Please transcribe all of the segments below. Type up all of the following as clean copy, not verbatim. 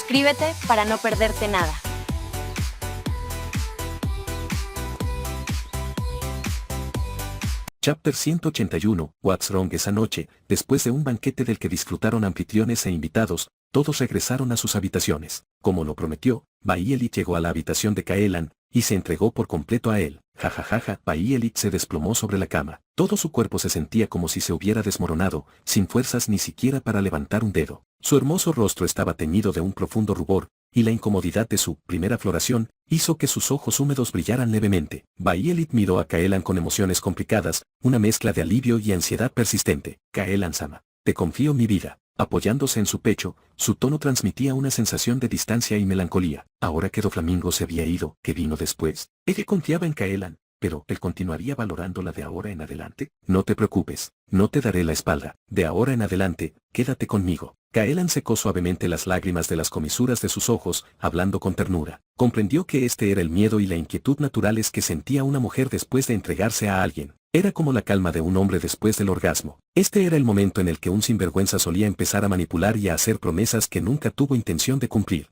Suscríbete para no perderte nada. Chapter 181, What's Wrong esa noche, después de un banquete del que disfrutaron anfitriones e invitados, todos regresaron a sus habitaciones. Como lo prometió, Baielit llegó a la habitación de Kaelan, y se entregó por completo a él. Jajajaja, Baielit se desplomó sobre la cama. Todo su cuerpo se sentía como si se hubiera desmoronado, sin fuerzas ni siquiera para levantar un dedo. Su hermoso rostro estaba teñido de un profundo rubor, y la incomodidad de su primera floración hizo que sus ojos húmedos brillaran levemente. Baielit miró a Kaelan con emociones complicadas, una mezcla de alivio y ansiedad persistente. Kaelan-sama, te confío mi vida. Apoyándose en su pecho, su tono transmitía una sensación de distancia y melancolía. Ahora que Doflamingo se había ido, ¿qué vino después? Ella confiaba en Kaelan, pero ¿él continuaría valorándola de ahora en adelante? No te preocupes, no te daré la espalda. De ahora en adelante, quédate conmigo. Kaelan secó suavemente las lágrimas de las comisuras de sus ojos, hablando con ternura. Comprendió que este era el miedo y la inquietud naturales que sentía una mujer después de entregarse a alguien. Era como la calma de un hombre después del orgasmo. Este era el momento en el que un sinvergüenza solía empezar a manipular y a hacer promesas que nunca tuvo intención de cumplir.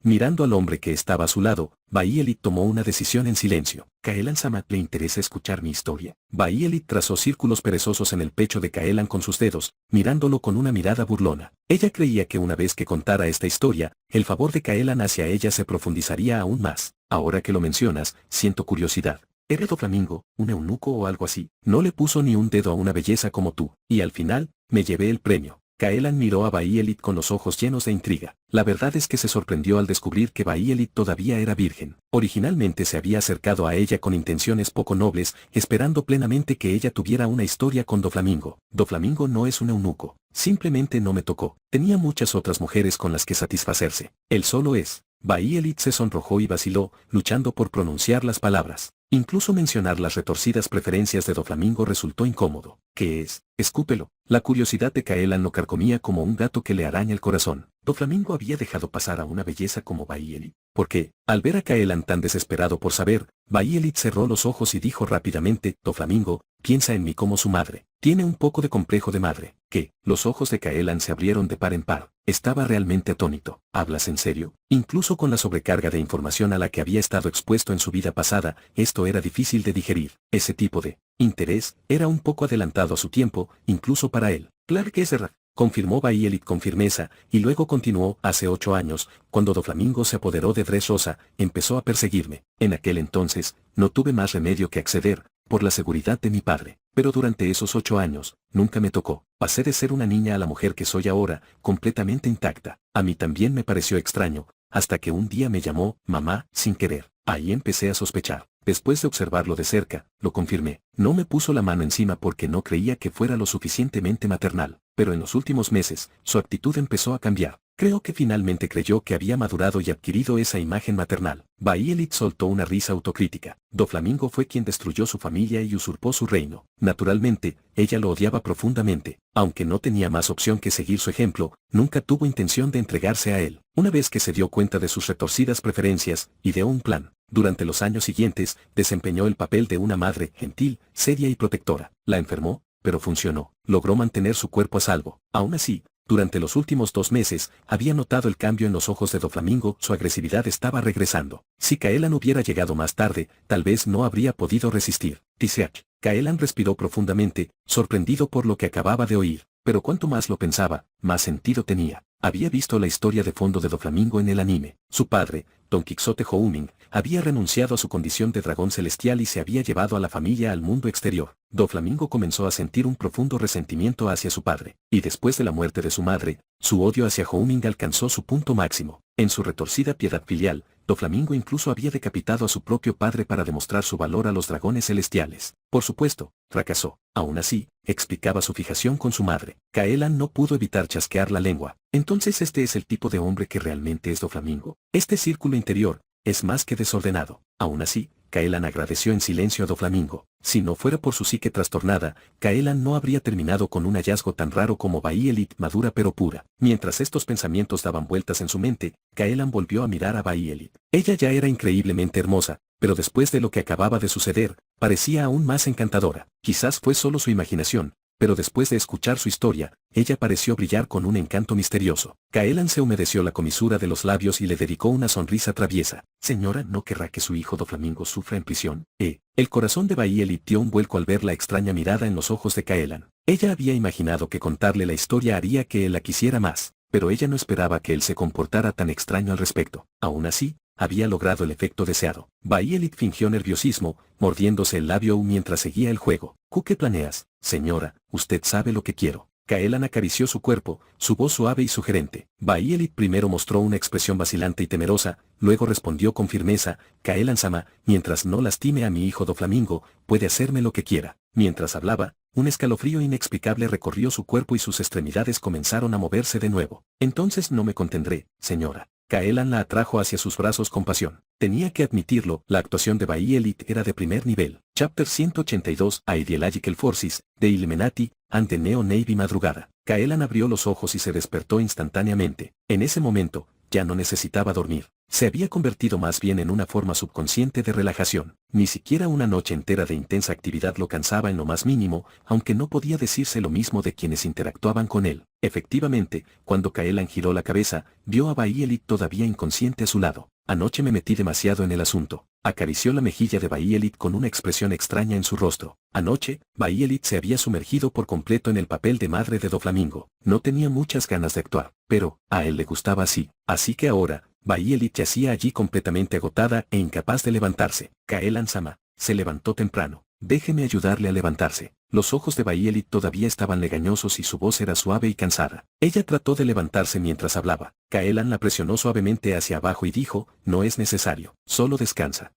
Mirando al hombre que estaba a su lado, Baielit tomó una decisión en silencio. Kaelan-sama, ¿le interesa escuchar mi historia? Baielit trazó círculos perezosos en el pecho de Kaelan con sus dedos, mirándolo con una mirada burlona. Ella creía que una vez que contara esta historia, el favor de Kaelan hacia ella se profundizaría aún más. Ahora que lo mencionas, siento curiosidad. ¿Era Doflamingo, un eunuco o algo así? No le puso ni un dedo a una belleza como tú, y al final, me llevé el premio. Kaelan miró a Baielit con los ojos llenos de intriga. La verdad es que se sorprendió al descubrir que Baielit todavía era virgen. Originalmente se había acercado a ella con intenciones poco nobles, esperando plenamente que ella tuviera una historia con Doflamingo. Doflamingo no es un eunuco. Simplemente no me tocó. Tenía muchas otras mujeres con las que satisfacerse. Él solo es. Baielit se sonrojó y vaciló, luchando por pronunciar las palabras. Incluso mencionar las retorcidas preferencias de Doflamingo resultó incómodo. ¿Qué es? Escúpelo. La curiosidad de Kaelan lo carcomía como un gato que le araña el corazón. Doflamingo había dejado pasar a una belleza como Baielit. ¿Por qué? Al ver a Kaelan tan desesperado por saber, Baielit cerró los ojos y dijo rápidamente, Doflamingo, piensa en mí como su madre. Tiene un poco de complejo de madre. ¿Qué? Los ojos de Kaelan se abrieron de par en par. Estaba realmente atónito. ¿Hablas en serio? Incluso con la sobrecarga de información a la que había estado expuesto en su vida pasada, esto era difícil de digerir. Ese tipo de interés era un poco adelantado a su tiempo, incluso para él. Claro que es verdad, confirmó Baielit con firmeza, y luego continuó, hace 8 años, cuando Doflamingo se apoderó de Dressrosa, empezó a perseguirme. En aquel entonces, no tuve más remedio que acceder, por la seguridad de mi padre. Pero durante esos 8 años, nunca me tocó. Pasé de ser una niña a la mujer que soy ahora, completamente intacta. A mí también me pareció extraño, hasta que un día me llamó, mamá, sin querer. Ahí empecé a sospechar. Después de observarlo de cerca, lo confirmé. No me puso la mano encima porque no creía que fuera lo suficientemente maternal. Pero en los últimos meses, su actitud empezó a cambiar. Creo que finalmente creyó que había madurado y adquirido esa imagen maternal. Baielit soltó una risa autocrítica. Doflamingo fue quien destruyó su familia y usurpó su reino. Naturalmente, ella lo odiaba profundamente. Aunque no tenía más opción que seguir su ejemplo, nunca tuvo intención de entregarse a él. Una vez que se dio cuenta de sus retorcidas preferencias, ideó un plan. Durante los años siguientes, desempeñó el papel de una madre gentil, seria y protectora. La enfermó, pero funcionó. Logró mantener su cuerpo a salvo. Aún así, durante los últimos 2 meses, había notado el cambio en los ojos de Doflamingo, su agresividad estaba regresando. Si Kaelan hubiera llegado más tarde, tal vez no habría podido resistir. Tiseach. Kaelan respiró profundamente, sorprendido por lo que acababa de oír. Pero cuanto más lo pensaba, más sentido tenía. Había visto la historia de fondo de Doflamingo en el anime. Su padre, Don Quixote Houming, había renunciado a su condición de dragón celestial y se había llevado a la familia al mundo exterior. Doflamingo comenzó a sentir un profundo resentimiento hacia su padre, y después de la muerte de su madre, su odio hacia Houming alcanzó su punto máximo. En su retorcida piedad filial, Doflamingo incluso había decapitado a su propio padre para demostrar su valor a los dragones celestiales. Por supuesto, fracasó. Aún así, explicaba su fijación con su madre. Kaelan no pudo evitar chasquear la lengua. Entonces este es el tipo de hombre que realmente es Doflamingo. Este círculo interior es más que desordenado. Aún así, Kaelan agradeció en silencio a Doflamingo. Si no fuera por su psique trastornada, Kaelan no habría terminado con un hallazgo tan raro como Baielit madura pero pura. Mientras estos pensamientos daban vueltas en su mente, Kaelan volvió a mirar a Baielit. Ella ya era increíblemente hermosa, pero después de lo que acababa de suceder, parecía aún más encantadora. Quizás fue solo su imaginación, pero después de escuchar su historia, ella pareció brillar con un encanto misterioso. Kaelan se humedeció la comisura de los labios y le dedicó una sonrisa traviesa. Señora, ¿no querrá que su hijo Doflamingo sufra en prisión? El corazón de Baielit dio un vuelco al ver la extraña mirada en los ojos de Kaelan. Ella había imaginado que contarle la historia haría que él la quisiera más, pero ella no esperaba que él se comportara tan extraño al respecto. Aún así, había logrado el efecto deseado. Baielit fingió nerviosismo, mordiéndose el labio mientras seguía el juego. ¿Qué planeas, señora? Usted sabe lo que quiero. Kaelan acarició su cuerpo, su voz suave y sugerente. Baielit primero mostró una expresión vacilante y temerosa, luego respondió con firmeza, Kaelan-sama, mientras no lastime a mi hijo Doflamingo, puede hacerme lo que quiera. Mientras hablaba, un escalofrío inexplicable recorrió su cuerpo y sus extremidades comenzaron a moverse de nuevo. Entonces no me contendré, señora. Kaelan la atrajo hacia sus brazos con pasión. Tenía que admitirlo, la actuación de Baielit era de primer nivel. Chapter 182, Ideological Forces, de Illuminati, ante Neo Navy madrugada. Kaelan abrió los ojos y se despertó instantáneamente. En ese momento, ya no necesitaba dormir. Se había convertido más bien en una forma subconsciente de relajación. Ni siquiera una noche entera de intensa actividad lo cansaba en lo más mínimo, aunque no podía decirse lo mismo de quienes interactuaban con él. Efectivamente, cuando Kaelan giró la cabeza, vio a Baielit todavía inconsciente a su lado. Anoche me metí demasiado en el asunto. Acarició la mejilla de Baielit con una expresión extraña en su rostro. Anoche, Baielit se había sumergido por completo en el papel de madre de Doflamingo. No tenía muchas ganas de actuar, pero a él le gustaba así. Así que ahora, Baielit yacía allí completamente agotada e incapaz de levantarse. Kaelan-sama se levantó temprano. Déjeme ayudarle a levantarse. Los ojos de Baielit todavía estaban legañosos y su voz era suave y cansada. Ella trató de levantarse mientras hablaba. Kaelan la presionó suavemente hacia abajo y dijo, no es necesario, solo descansa.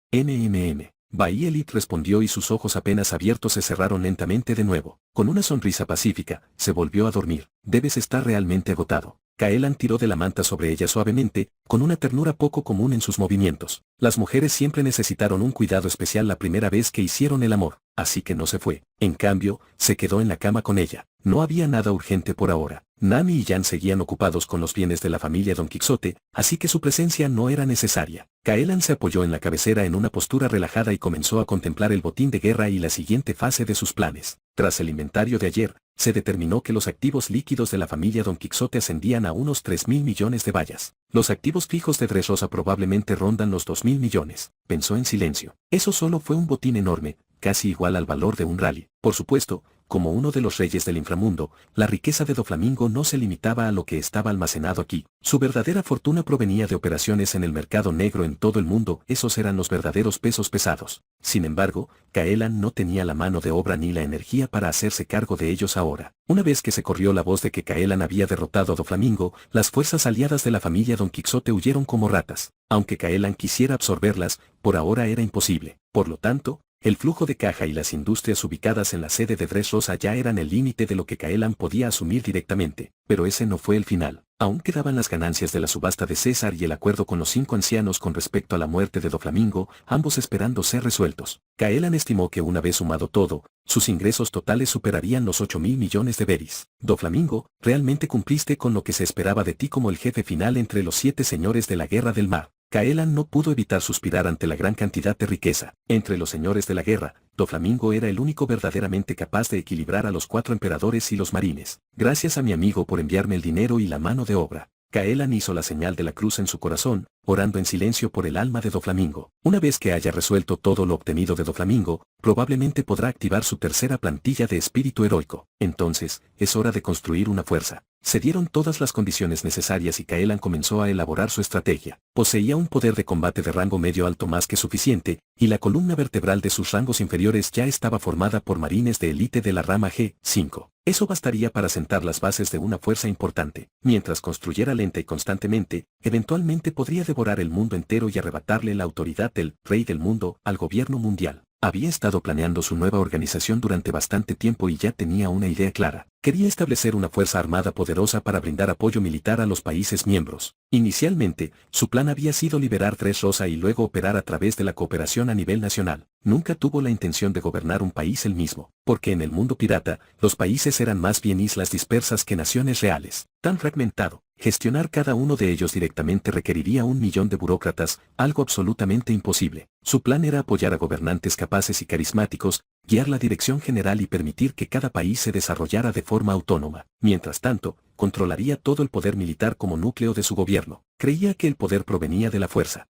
Baielit respondió y sus ojos apenas abiertos se cerraron lentamente de nuevo. Con una sonrisa pacífica, se volvió a dormir. Debes estar realmente agotado. Kaelan tiró de la manta sobre ella suavemente, con una ternura poco común en sus movimientos. Las mujeres siempre necesitaron un cuidado especial la primera vez que hicieron el amor, así que no se fue. En cambio, se quedó en la cama con ella. No había nada urgente por ahora. Nami y Jan seguían ocupados con los bienes de la familia Don Quixote, así que su presencia no era necesaria. Kaelan se apoyó en la cabecera en una postura relajada y comenzó a contemplar el botín de guerra y la siguiente fase de sus planes. Tras el inventario de ayer, se determinó que los activos líquidos de la familia Don Quixote ascendían a unos 3.000 millones de bayas. Los activos fijos de Dressrosa probablemente rondan los 2.000 millones. Pensó en silencio. Eso solo fue un botín enorme, casi igual al valor de un rally. Por supuesto, como uno de los reyes del inframundo, la riqueza de Doflamingo no se limitaba a lo que estaba almacenado aquí. Su verdadera fortuna provenía de operaciones en el mercado negro en todo el mundo, esos eran los verdaderos pesos pesados. Sin embargo, Kaelan no tenía la mano de obra ni la energía para hacerse cargo de ellos ahora. Una vez que se corrió la voz de que Kaelan había derrotado a Doflamingo, las fuerzas aliadas de la familia Don Quixote huyeron como ratas. Aunque Kaelan quisiera absorberlas, por ahora era imposible. Por lo tanto, el flujo de caja y las industrias ubicadas en la sede de Dressrosa ya eran el límite de lo que Kaelan podía asumir directamente, pero ese no fue el final. Aún quedaban las ganancias de la subasta de César y el acuerdo con los 5 ancianos con respecto a la muerte de Doflamingo, ambos esperando ser resueltos. Kaelan estimó que una vez sumado todo, sus ingresos totales superarían los 8.000 millones de beris. Doflamingo, realmente cumpliste con lo que se esperaba de ti como el jefe final entre los 7 señores de la Guerra del Mar. Kaelan no pudo evitar suspirar ante la gran cantidad de riqueza. Entre los señores de la guerra, Doflamingo era el único verdaderamente capaz de equilibrar a los 4 emperadores y los marines. Gracias a mi amigo por enviarme el dinero y la mano de obra. Kaelan hizo la señal de la cruz en su corazón, orando en silencio por el alma de Doflamingo. Una vez que haya resuelto todo lo obtenido de Doflamingo, probablemente podrá activar su tercera plantilla de espíritu heroico. Entonces, es hora de construir una fuerza. Se dieron todas las condiciones necesarias y Kaelan comenzó a elaborar su estrategia. Poseía un poder de combate de rango medio alto más que suficiente, y la columna vertebral de sus rangos inferiores ya estaba formada por marines de élite de la rama G5. Eso bastaría para sentar las bases de una fuerza importante. Mientras construyera lenta y constantemente, eventualmente podría devorar el mundo entero y arrebatarle la autoridad del rey del mundo al gobierno mundial. Había estado planeando su nueva organización durante bastante tiempo y ya tenía una idea clara. Quería establecer una fuerza armada poderosa para brindar apoyo militar a los países miembros. Inicialmente, su plan había sido liberar Dressrosa y luego operar a través de la cooperación a nivel nacional. Nunca tuvo la intención de gobernar un país él mismo, porque en el mundo pirata, los países eran más bien islas dispersas que naciones reales. Tan fragmentado, Gestionar cada uno de ellos directamente requeriría 1 millón de burócratas, algo absolutamente imposible. Su plan era apoyar a gobernantes capaces y carismáticos, guiar la dirección general y permitir que cada país se desarrollara de forma autónoma. Mientras tanto, controlaría todo el poder militar como núcleo de su gobierno. Creía que el poder provenía de la fuerza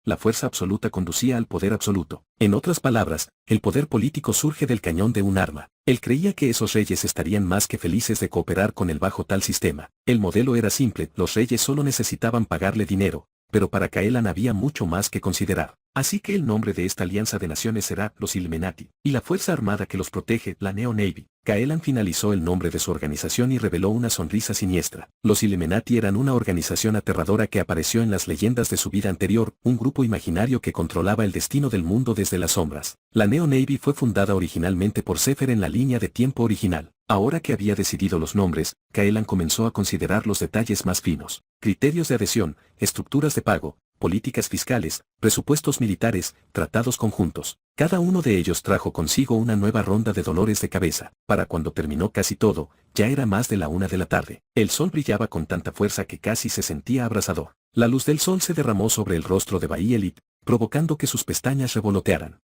absoluta conducía al poder absoluto. En otras palabras, el poder político surge del cañón de un arma. Él creía que esos reyes estarían más que felices de cooperar con él bajo tal sistema. El modelo era simple, los reyes solo necesitaban pagarle dinero, pero para Caelan había mucho más que considerar. Así que el nombre de esta alianza de naciones será los Illuminati, y la fuerza armada que los protege, la Neo Navy. Caelan finalizó el nombre de su organización y reveló una sonrisa siniestra. Los Illuminati eran una organización aterradora que apareció en las leyendas de su vida anterior, un grupo imaginario que controlaba el destino del mundo desde las sombras. La Neo Navy fue fundada originalmente por Sefer en la línea de tiempo original. Ahora que había decidido los nombres, Caelan comenzó a considerar los detalles más finos. Criterios de adhesión, estructuras de pago, políticas fiscales, presupuestos militares, tratados conjuntos. Cada uno de ellos trajo consigo una nueva ronda de dolores de cabeza. Para cuando terminó casi todo, ya era más de la 1 de la tarde. El sol brillaba con tanta fuerza que casi se sentía abrasador. La luz del sol se derramó sobre el rostro de Bayelit, provocando que sus pestañas revolotearan.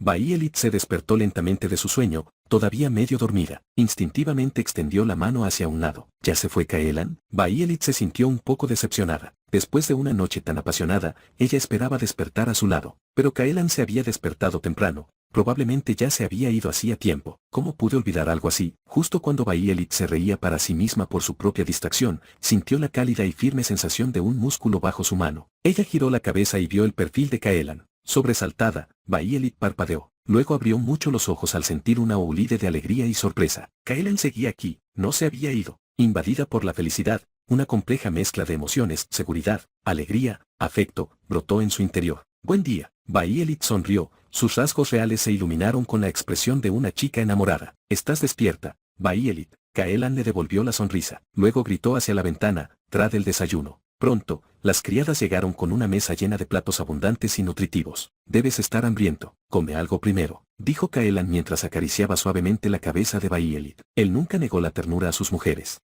Bayelit se despertó lentamente de su sueño, todavía medio dormida. Instintivamente extendió la mano hacia un lado. ¿Ya se fue Caelan? Bayelit se sintió un poco decepcionada. Después de una noche tan apasionada, ella esperaba despertar a su lado. Pero Caelan se había despertado temprano. Probablemente ya se había ido hacía tiempo. ¿Cómo pude olvidar algo así? Justo cuando Bayelit se reía para sí misma por su propia distracción, sintió la cálida y firme sensación de un músculo bajo su mano. Ella giró la cabeza y vio el perfil de Caelan. Sobresaltada, Bayelit parpadeó. Luego abrió mucho los ojos al sentir una oulide de alegría y sorpresa. Caelan seguía aquí, no se había ido. Invadida por la felicidad, una compleja mezcla de emociones, seguridad, alegría, afecto, brotó en su interior. Buen día. Bayelit sonrió, sus rasgos reales se iluminaron con la expresión de una chica enamorada. ¿Estás despierta, Bayelit? Caelan le devolvió la sonrisa. Luego gritó hacia la ventana, «Trad el desayuno». Pronto, las criadas llegaron con una mesa llena de platos abundantes y nutritivos. Debes estar hambriento. Come algo primero, dijo Caelan mientras acariciaba suavemente la cabeza de Bayelit. Él nunca negó la ternura a sus mujeres.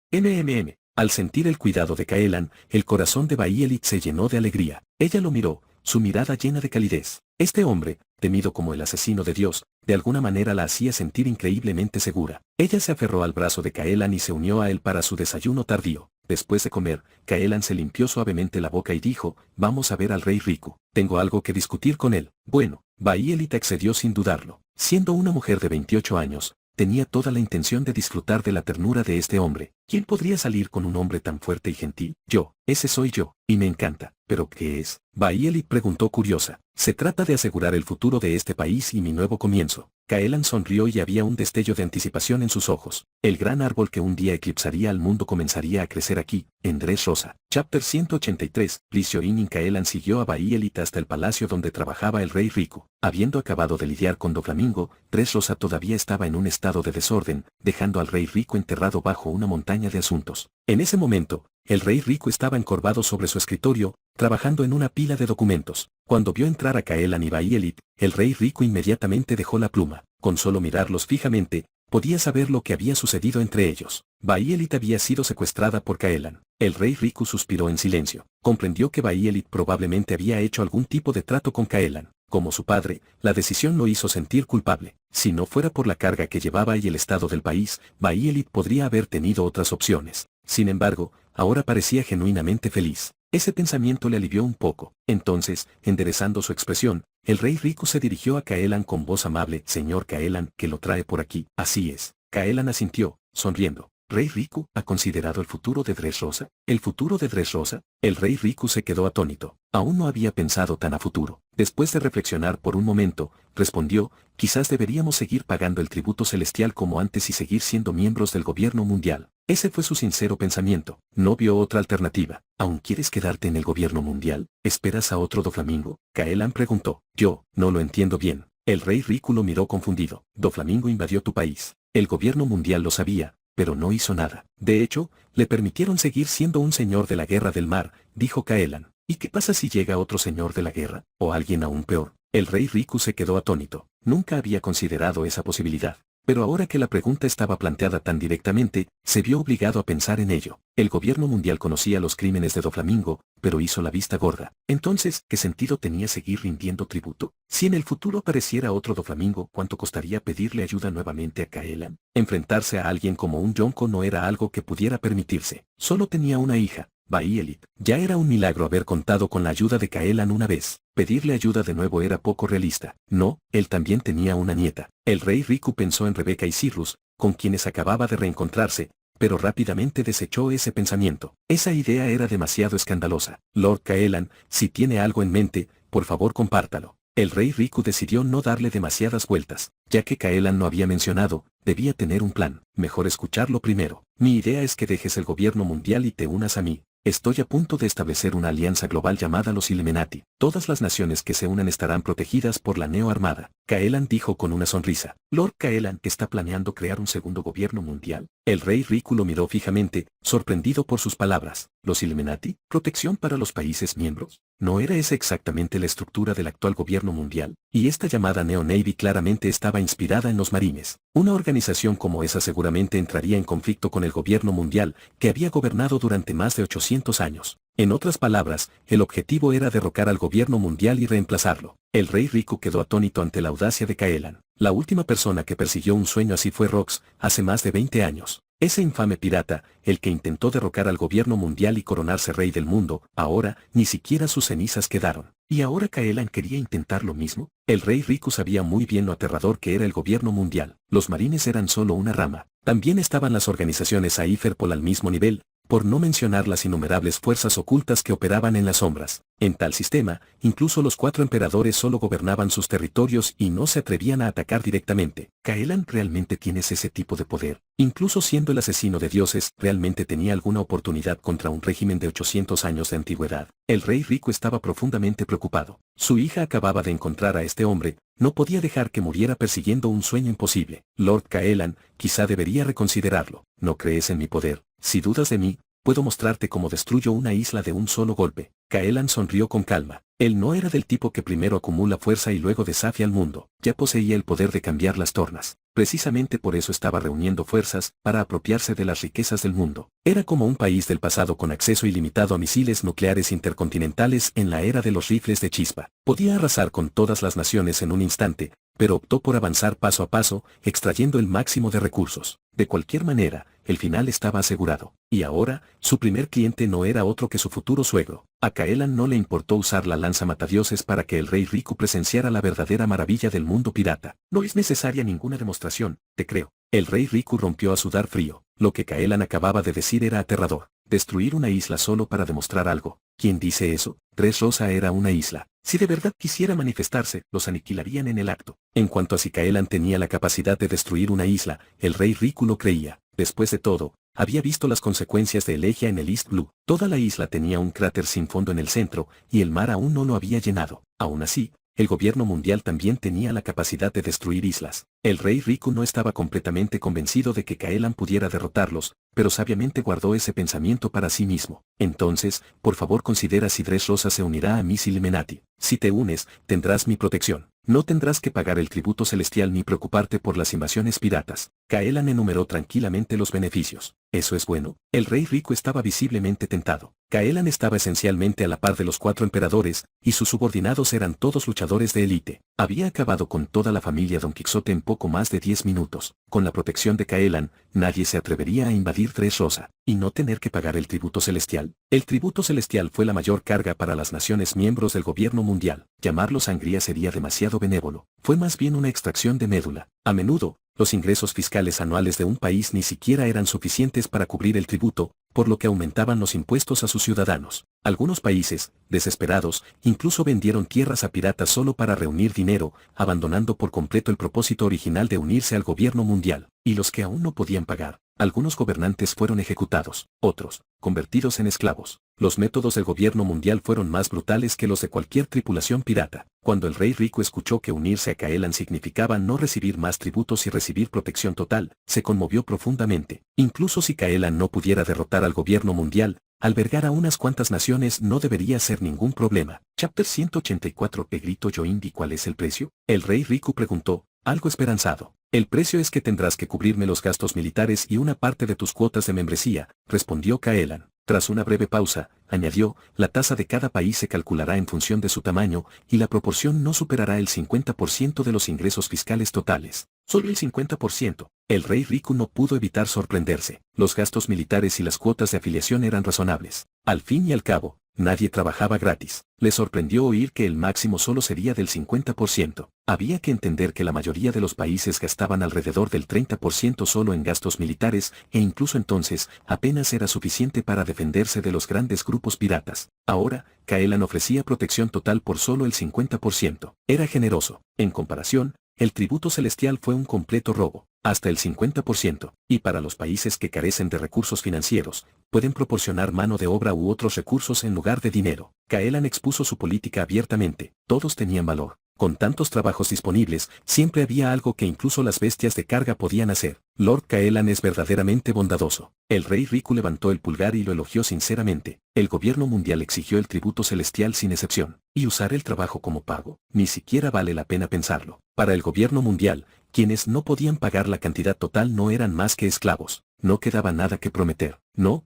Al sentir el cuidado de Caelan, el corazón de Bayelit se llenó de alegría. Ella lo miró, su mirada llena de calidez. Este hombre, temido como el asesino de Dios, de alguna manera la hacía sentir increíblemente segura. Ella se aferró al brazo de Caelan y se unió a él para su desayuno tardío. Después de comer, Caelan se limpió suavemente la boca y dijo, «Vamos a ver al rey Riku. Tengo algo que discutir con él». Bueno, Bayelit accedió sin dudarlo. Siendo una mujer de 28 años, tenía toda la intención de disfrutar de la ternura de este hombre. ¿Quién podría salir con un hombre tan fuerte y gentil? Yo, ese soy yo, y me encanta. ¿Pero qué es? Bayelit preguntó curiosa. Se trata de asegurar el futuro de este país y mi nuevo comienzo. Caelan sonrió y había un destello de anticipación en sus ojos. El gran árbol que un día eclipsaría al mundo comenzaría a crecer aquí, en Dressrosa. Chapter 183. Licioinin. Caelan siguió a Bayelit hasta el palacio donde trabajaba el rey Riku. Habiendo acabado de lidiar con Doflamingo, Dressrosa todavía estaba en un estado de desorden, dejando al rey Riku enterrado bajo una montaña de asuntos. En ese momento, el rey Riku estaba encorvado sobre su escritorio, trabajando en una pila de documentos. Cuando vio entrar a Caelan y Bayelit, el rey Riku inmediatamente dejó la pluma. Con solo mirarlos fijamente, podía saber lo que había sucedido entre ellos. Bayelit había sido secuestrada por Caelan. El rey Riku suspiró en silencio. Comprendió que Bayelit probablemente había hecho algún tipo de trato con Caelan. Como su padre, la decisión lo hizo sentir culpable. Si no fuera por la carga que llevaba y el estado del país, Bayelit podría haber tenido otras opciones. Sin embargo, ahora parecía genuinamente feliz. Ese pensamiento le alivió un poco. Entonces, enderezando su expresión, el rey Riku se dirigió a Caelan con voz amable. «Señor Caelan, ¿que lo trae por aquí?» «Así es». Caelan asintió, sonriendo. «¿Rey Riku ha considerado el futuro de Dressrosa?» ¿El futuro de Dressrosa? El rey Riku se quedó atónito. Aún no había pensado tan a futuro. Después de reflexionar por un momento, respondió, «Quizás deberíamos seguir pagando el tributo celestial como antes y seguir siendo miembros del gobierno mundial». Ese fue su sincero pensamiento. No vio otra alternativa. ¿Aún quieres quedarte en el gobierno mundial? ¿Esperas a otro Doflamingo? Caelan preguntó. Yo, no lo entiendo bien. El rey Riku lo miró confundido. Doflamingo invadió tu país. El gobierno mundial lo sabía, pero no hizo nada. De hecho, le permitieron seguir siendo un señor de la guerra del mar, dijo Caelan. ¿Y qué pasa si llega otro señor de la guerra? ¿O alguien aún peor? El rey Riku se quedó atónito. Nunca había considerado esa posibilidad. Pero ahora que la pregunta estaba planteada tan directamente, se vio obligado a pensar en ello. El gobierno mundial conocía los crímenes de Doflamingo, pero hizo la vista gorda. Entonces, ¿qué sentido tenía seguir rindiendo tributo? Si en el futuro apareciera otro Doflamingo, ¿cuánto costaría pedirle ayuda nuevamente a Kaelan? Enfrentarse a alguien como un Yonko no era algo que pudiera permitirse. Solo tenía una hija, Baielit. Ya era un milagro haber contado con la ayuda de Kaelan una vez. Pedirle ayuda de nuevo era poco realista. No, él también tenía una nieta. El rey Riku pensó en Rebeca y Cyrus, con quienes acababa de reencontrarse, pero rápidamente desechó ese pensamiento. Esa idea era demasiado escandalosa. Lord Kaelan, si tiene algo en mente, por favor compártalo. El rey Riku decidió no darle demasiadas vueltas, ya que Kaelan no había mencionado, debía tener un plan. Mejor escucharlo primero. Mi idea es que dejes el gobierno mundial y te unas a mí. Estoy a punto de establecer una alianza global llamada los Illuminati. Todas las naciones que se unan estarán protegidas por la Neo Armada. Kaelan dijo con una sonrisa. Lord Kaelan está planeando crear un segundo gobierno mundial. El rey Riku lo miró fijamente, sorprendido por sus palabras. ¿Los Illuminati? ¿Protección para los países miembros? ¿No era esa exactamente la estructura del actual gobierno mundial? Y esta llamada Neo Navy claramente estaba inspirada en los marines. Una organización como esa seguramente entraría en conflicto con el gobierno mundial, que había gobernado durante más de 800 años. En otras palabras, el objetivo era derrocar al gobierno mundial y reemplazarlo. El rey Riku quedó atónito ante la audacia de Kaelan. La última persona que persiguió un sueño así fue Rox, hace más de 20 años. Ese infame pirata, el que intentó derrocar al gobierno mundial y coronarse rey del mundo, ahora, ni siquiera sus cenizas quedaron. ¿Y ahora Kaelan quería intentar lo mismo? El rey Riku sabía muy bien lo aterrador que era el gobierno mundial. Los marines eran solo una rama. También estaban las organizaciones Aetherpol al mismo nivel, por no mencionar las innumerables fuerzas ocultas que operaban en las sombras. En tal sistema, incluso los 4 emperadores solo gobernaban sus territorios y no se atrevían a atacar directamente. ¿Kaelan realmente tienes ese tipo de poder? Incluso siendo el asesino de dioses, ¿realmente tenía alguna oportunidad contra un régimen de 800 años de antigüedad? El rey Riku estaba profundamente preocupado. Su hija acababa de encontrar a este hombre, no podía dejar que muriera persiguiendo un sueño imposible. Lord Kaelan, quizá debería reconsiderarlo. ¿No crees en mi poder? Si dudas de mí, puedo mostrarte cómo destruyo una isla de un solo golpe. Kaelan sonrió con calma. Él no era del tipo que primero acumula fuerza y luego desafía al mundo. Ya poseía el poder de cambiar las tornas. Precisamente por eso estaba reuniendo fuerzas, para apropiarse de las riquezas del mundo. Era como un país del pasado con acceso ilimitado a misiles nucleares intercontinentales en la era de los rifles de chispa. Podía arrasar con todas las naciones en un instante, pero optó por avanzar paso a paso, extrayendo el máximo de recursos. De cualquier manera, el final estaba asegurado. Y ahora, su primer cliente no era otro que su futuro suegro. A Kaelan no le importó usar la lanza matadioses para que el rey Riku presenciara la verdadera maravilla del mundo pirata. No es necesaria ninguna demostración, te creo. El rey Riku rompió a sudar frío. Lo que Kaelan acababa de decir era aterrador. Destruir una isla solo para demostrar algo. ¿Quién dice eso? Dressrosa era una isla. Si de verdad quisiera manifestarse, los aniquilarían en el acto. En cuanto a si Kaelan tenía la capacidad de destruir una isla, el rey Riku lo creía. Después de todo, había visto las consecuencias de Elegia en el East Blue. Toda la isla tenía un cráter sin fondo en el centro, y el mar aún no lo había llenado. Aún así, el gobierno mundial también tenía la capacidad de destruir islas. El rey Riku no estaba completamente convencido de que Kaelan pudiera derrotarlos, pero sabiamente guardó ese pensamiento para sí mismo. Entonces, por favor considera si Dressrosa se unirá a Miss Illuminati. Si te unes, tendrás mi protección. No tendrás que pagar el tributo celestial ni preocuparte por las invasiones piratas. Kaelan enumeró tranquilamente los beneficios. ¿Eso es bueno? El rey Riku estaba visiblemente tentado. Kaelan estaba esencialmente a la par de los 4 emperadores, y sus subordinados eran todos luchadores de élite. Había acabado con toda la familia Don Quixote en poco más de 10 minutos. Con la protección de Kaelan, nadie se atrevería a invadir Dressrosa, y no tener que pagar el tributo celestial. El tributo celestial fue la mayor carga para las naciones miembros del gobierno mundial. Llamarlo sangría sería demasiado benévolo. Fue más bien una extracción de médula. A menudo, los ingresos fiscales anuales de un país ni siquiera eran suficientes para cubrir el tributo, por lo que aumentaban los impuestos a sus ciudadanos. Algunos países, desesperados, incluso vendieron tierras a piratas solo para reunir dinero, abandonando por completo el propósito original de unirse al gobierno mundial. Y los que aún no podían pagar, algunos gobernantes fueron ejecutados, otros, convertidos en esclavos. Los métodos del gobierno mundial fueron más brutales que los de cualquier tripulación pirata. Cuando el rey Riku escuchó que unirse a Kaelan significaba no recibir más tributos y recibir protección total, se conmovió profundamente. Incluso si Kaelan no pudiera derrotar al gobierno mundial, albergar a unas cuantas naciones no debería ser ningún problema. Chapter 184. Grito Yoindi. ¿Cuál es el precio? El rey Riku preguntó, algo esperanzado. El precio es que tendrás que cubrirme los gastos militares y una parte de tus cuotas de membresía, respondió Caelan. Tras una breve pausa, añadió, la tasa de cada país se calculará en función de su tamaño, y la proporción no superará el 50% de los ingresos fiscales totales. Solo el 50%. El rey Riku no pudo evitar sorprenderse. Los gastos militares y las cuotas de afiliación eran razonables. Al fin y al cabo, nadie trabajaba gratis. Le sorprendió oír que el máximo solo sería del 50%. Había que entender que la mayoría de los países gastaban alrededor del 30% solo en gastos militares, e incluso entonces, apenas era suficiente para defenderse de los grandes grupos piratas. Ahora, Caelan ofrecía protección total por solo el 50%. Era generoso. En comparación, el tributo celestial fue un completo robo, hasta el 50%, y para los países que carecen de recursos financieros, pueden proporcionar mano de obra u otros recursos en lugar de dinero. Caelan expuso su política abiertamente, todos tenían valor. Con tantos trabajos disponibles, siempre había algo que incluso las bestias de carga podían hacer. Lord Caelan es verdaderamente bondadoso. El rey Riku levantó el pulgar y lo elogió sinceramente. El gobierno mundial exigió el tributo celestial sin excepción. ¿Y usar el trabajo como pago? Ni siquiera vale la pena pensarlo. Para el gobierno mundial, quienes no podían pagar la cantidad total no eran más que esclavos. No quedaba nada que prometer. No.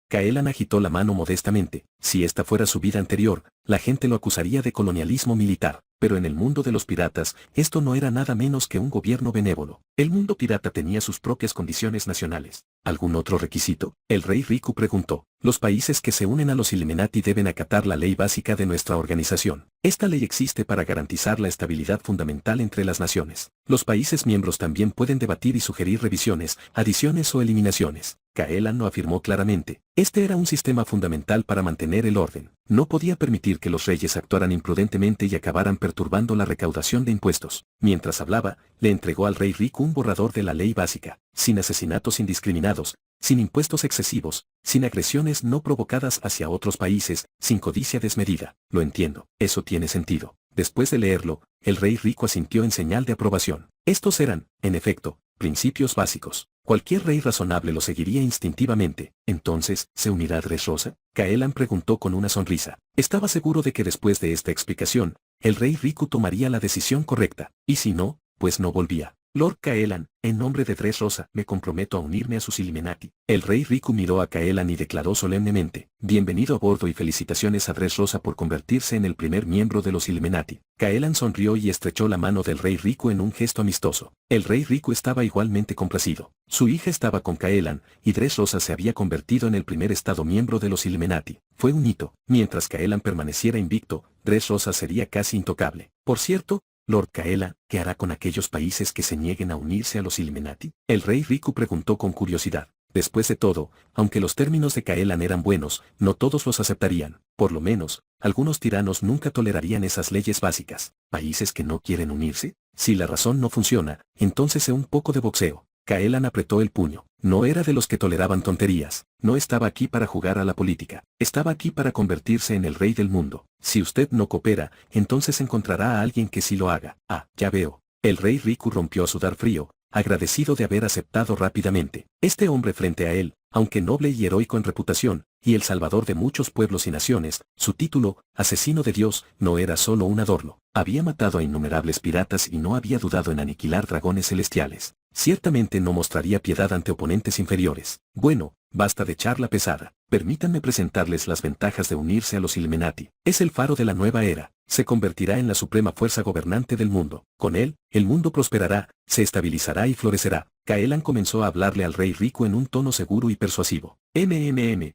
Caelan agitó la mano modestamente. Si esta fuera su vida anterior, la gente lo acusaría de colonialismo militar. Pero en el mundo de los piratas, esto no era nada menos que un gobierno benévolo. El mundo pirata tenía sus propias condiciones nacionales. ¿Algún otro requisito? El rey Riku preguntó. Los países que se unen a los Illuminati deben acatar la ley básica de nuestra organización. Esta ley existe para garantizar la estabilidad fundamental entre las naciones. Los países miembros también pueden debatir y sugerir revisiones, adiciones o eliminaciones. Caelan lo afirmó claramente. Este era un sistema fundamental para mantener el orden. No podía permitir que los reyes actuaran imprudentemente y acabaran perturbando la recaudación de impuestos. Mientras hablaba, le entregó al rey Riku un borrador de la ley básica. Sin asesinatos indiscriminados, sin impuestos excesivos, sin agresiones no provocadas hacia otros países, sin codicia desmedida. Lo entiendo. Eso tiene sentido. Después de leerlo, el rey Riku asintió en señal de aprobación. Estos eran, en efecto, principios básicos. Cualquier rey razonable lo seguiría instintivamente. Entonces, ¿se unirá Dressrosa? Caelan preguntó con una sonrisa. Estaba seguro de que después de esta explicación, el rey Riku tomaría la decisión correcta. Y si no, pues no volvía. Lord Caelan, en nombre de Dressrosa, me comprometo a unirme a sus Illuminati. El rey Riku miró a Caelan y declaró solemnemente, bienvenido a bordo y felicitaciones a Dressrosa por convertirse en el primer miembro de los Illuminati. Caelan sonrió y estrechó la mano del rey Riku en un gesto amistoso. El rey Riku estaba igualmente complacido. Su hija estaba con Caelan, y Dressrosa se había convertido en el primer estado miembro de los Illuminati. Fue un hito. Mientras Caelan permaneciera invicto, Dressrosa sería casi intocable. Por cierto, Lord Caelan, ¿qué hará con aquellos países que se nieguen a unirse a los Illuminati? El rey Riku preguntó con curiosidad. Después de todo, aunque los términos de Caelan eran buenos, no todos los aceptarían. Por lo menos, algunos tiranos nunca tolerarían esas leyes básicas. ¿Países que no quieren unirse? Si la razón no funciona, entonces sé un poco de boxeo. Caelan apretó el puño. No era de los que toleraban tonterías. No estaba aquí para jugar a la política. Estaba aquí para convertirse en el rey del mundo. Si usted no coopera, entonces encontrará a alguien que sí lo haga. Ah, ya veo. El rey Riku rompió a sudar frío, agradecido de haber aceptado rápidamente. Este hombre frente a él, aunque noble y heroico en reputación, y el salvador de muchos pueblos y naciones, su título, asesino de Dios, no era solo un adorno. Había matado a innumerables piratas y no había dudado en aniquilar dragones celestiales. Ciertamente no mostraría piedad ante oponentes inferiores. Bueno, basta de charla pesada. Permítanme presentarles las ventajas de unirse a los Illuminati. Es el faro de la nueva era. Se convertirá en la suprema fuerza gobernante del mundo. Con él, el mundo prosperará, se estabilizará y florecerá. Caelan comenzó a hablarle al rey Riku en un tono seguro y persuasivo. MMM.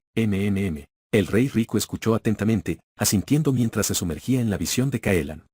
El rey Riku escuchó atentamente, asintiendo mientras se sumergía en la visión de Caelan.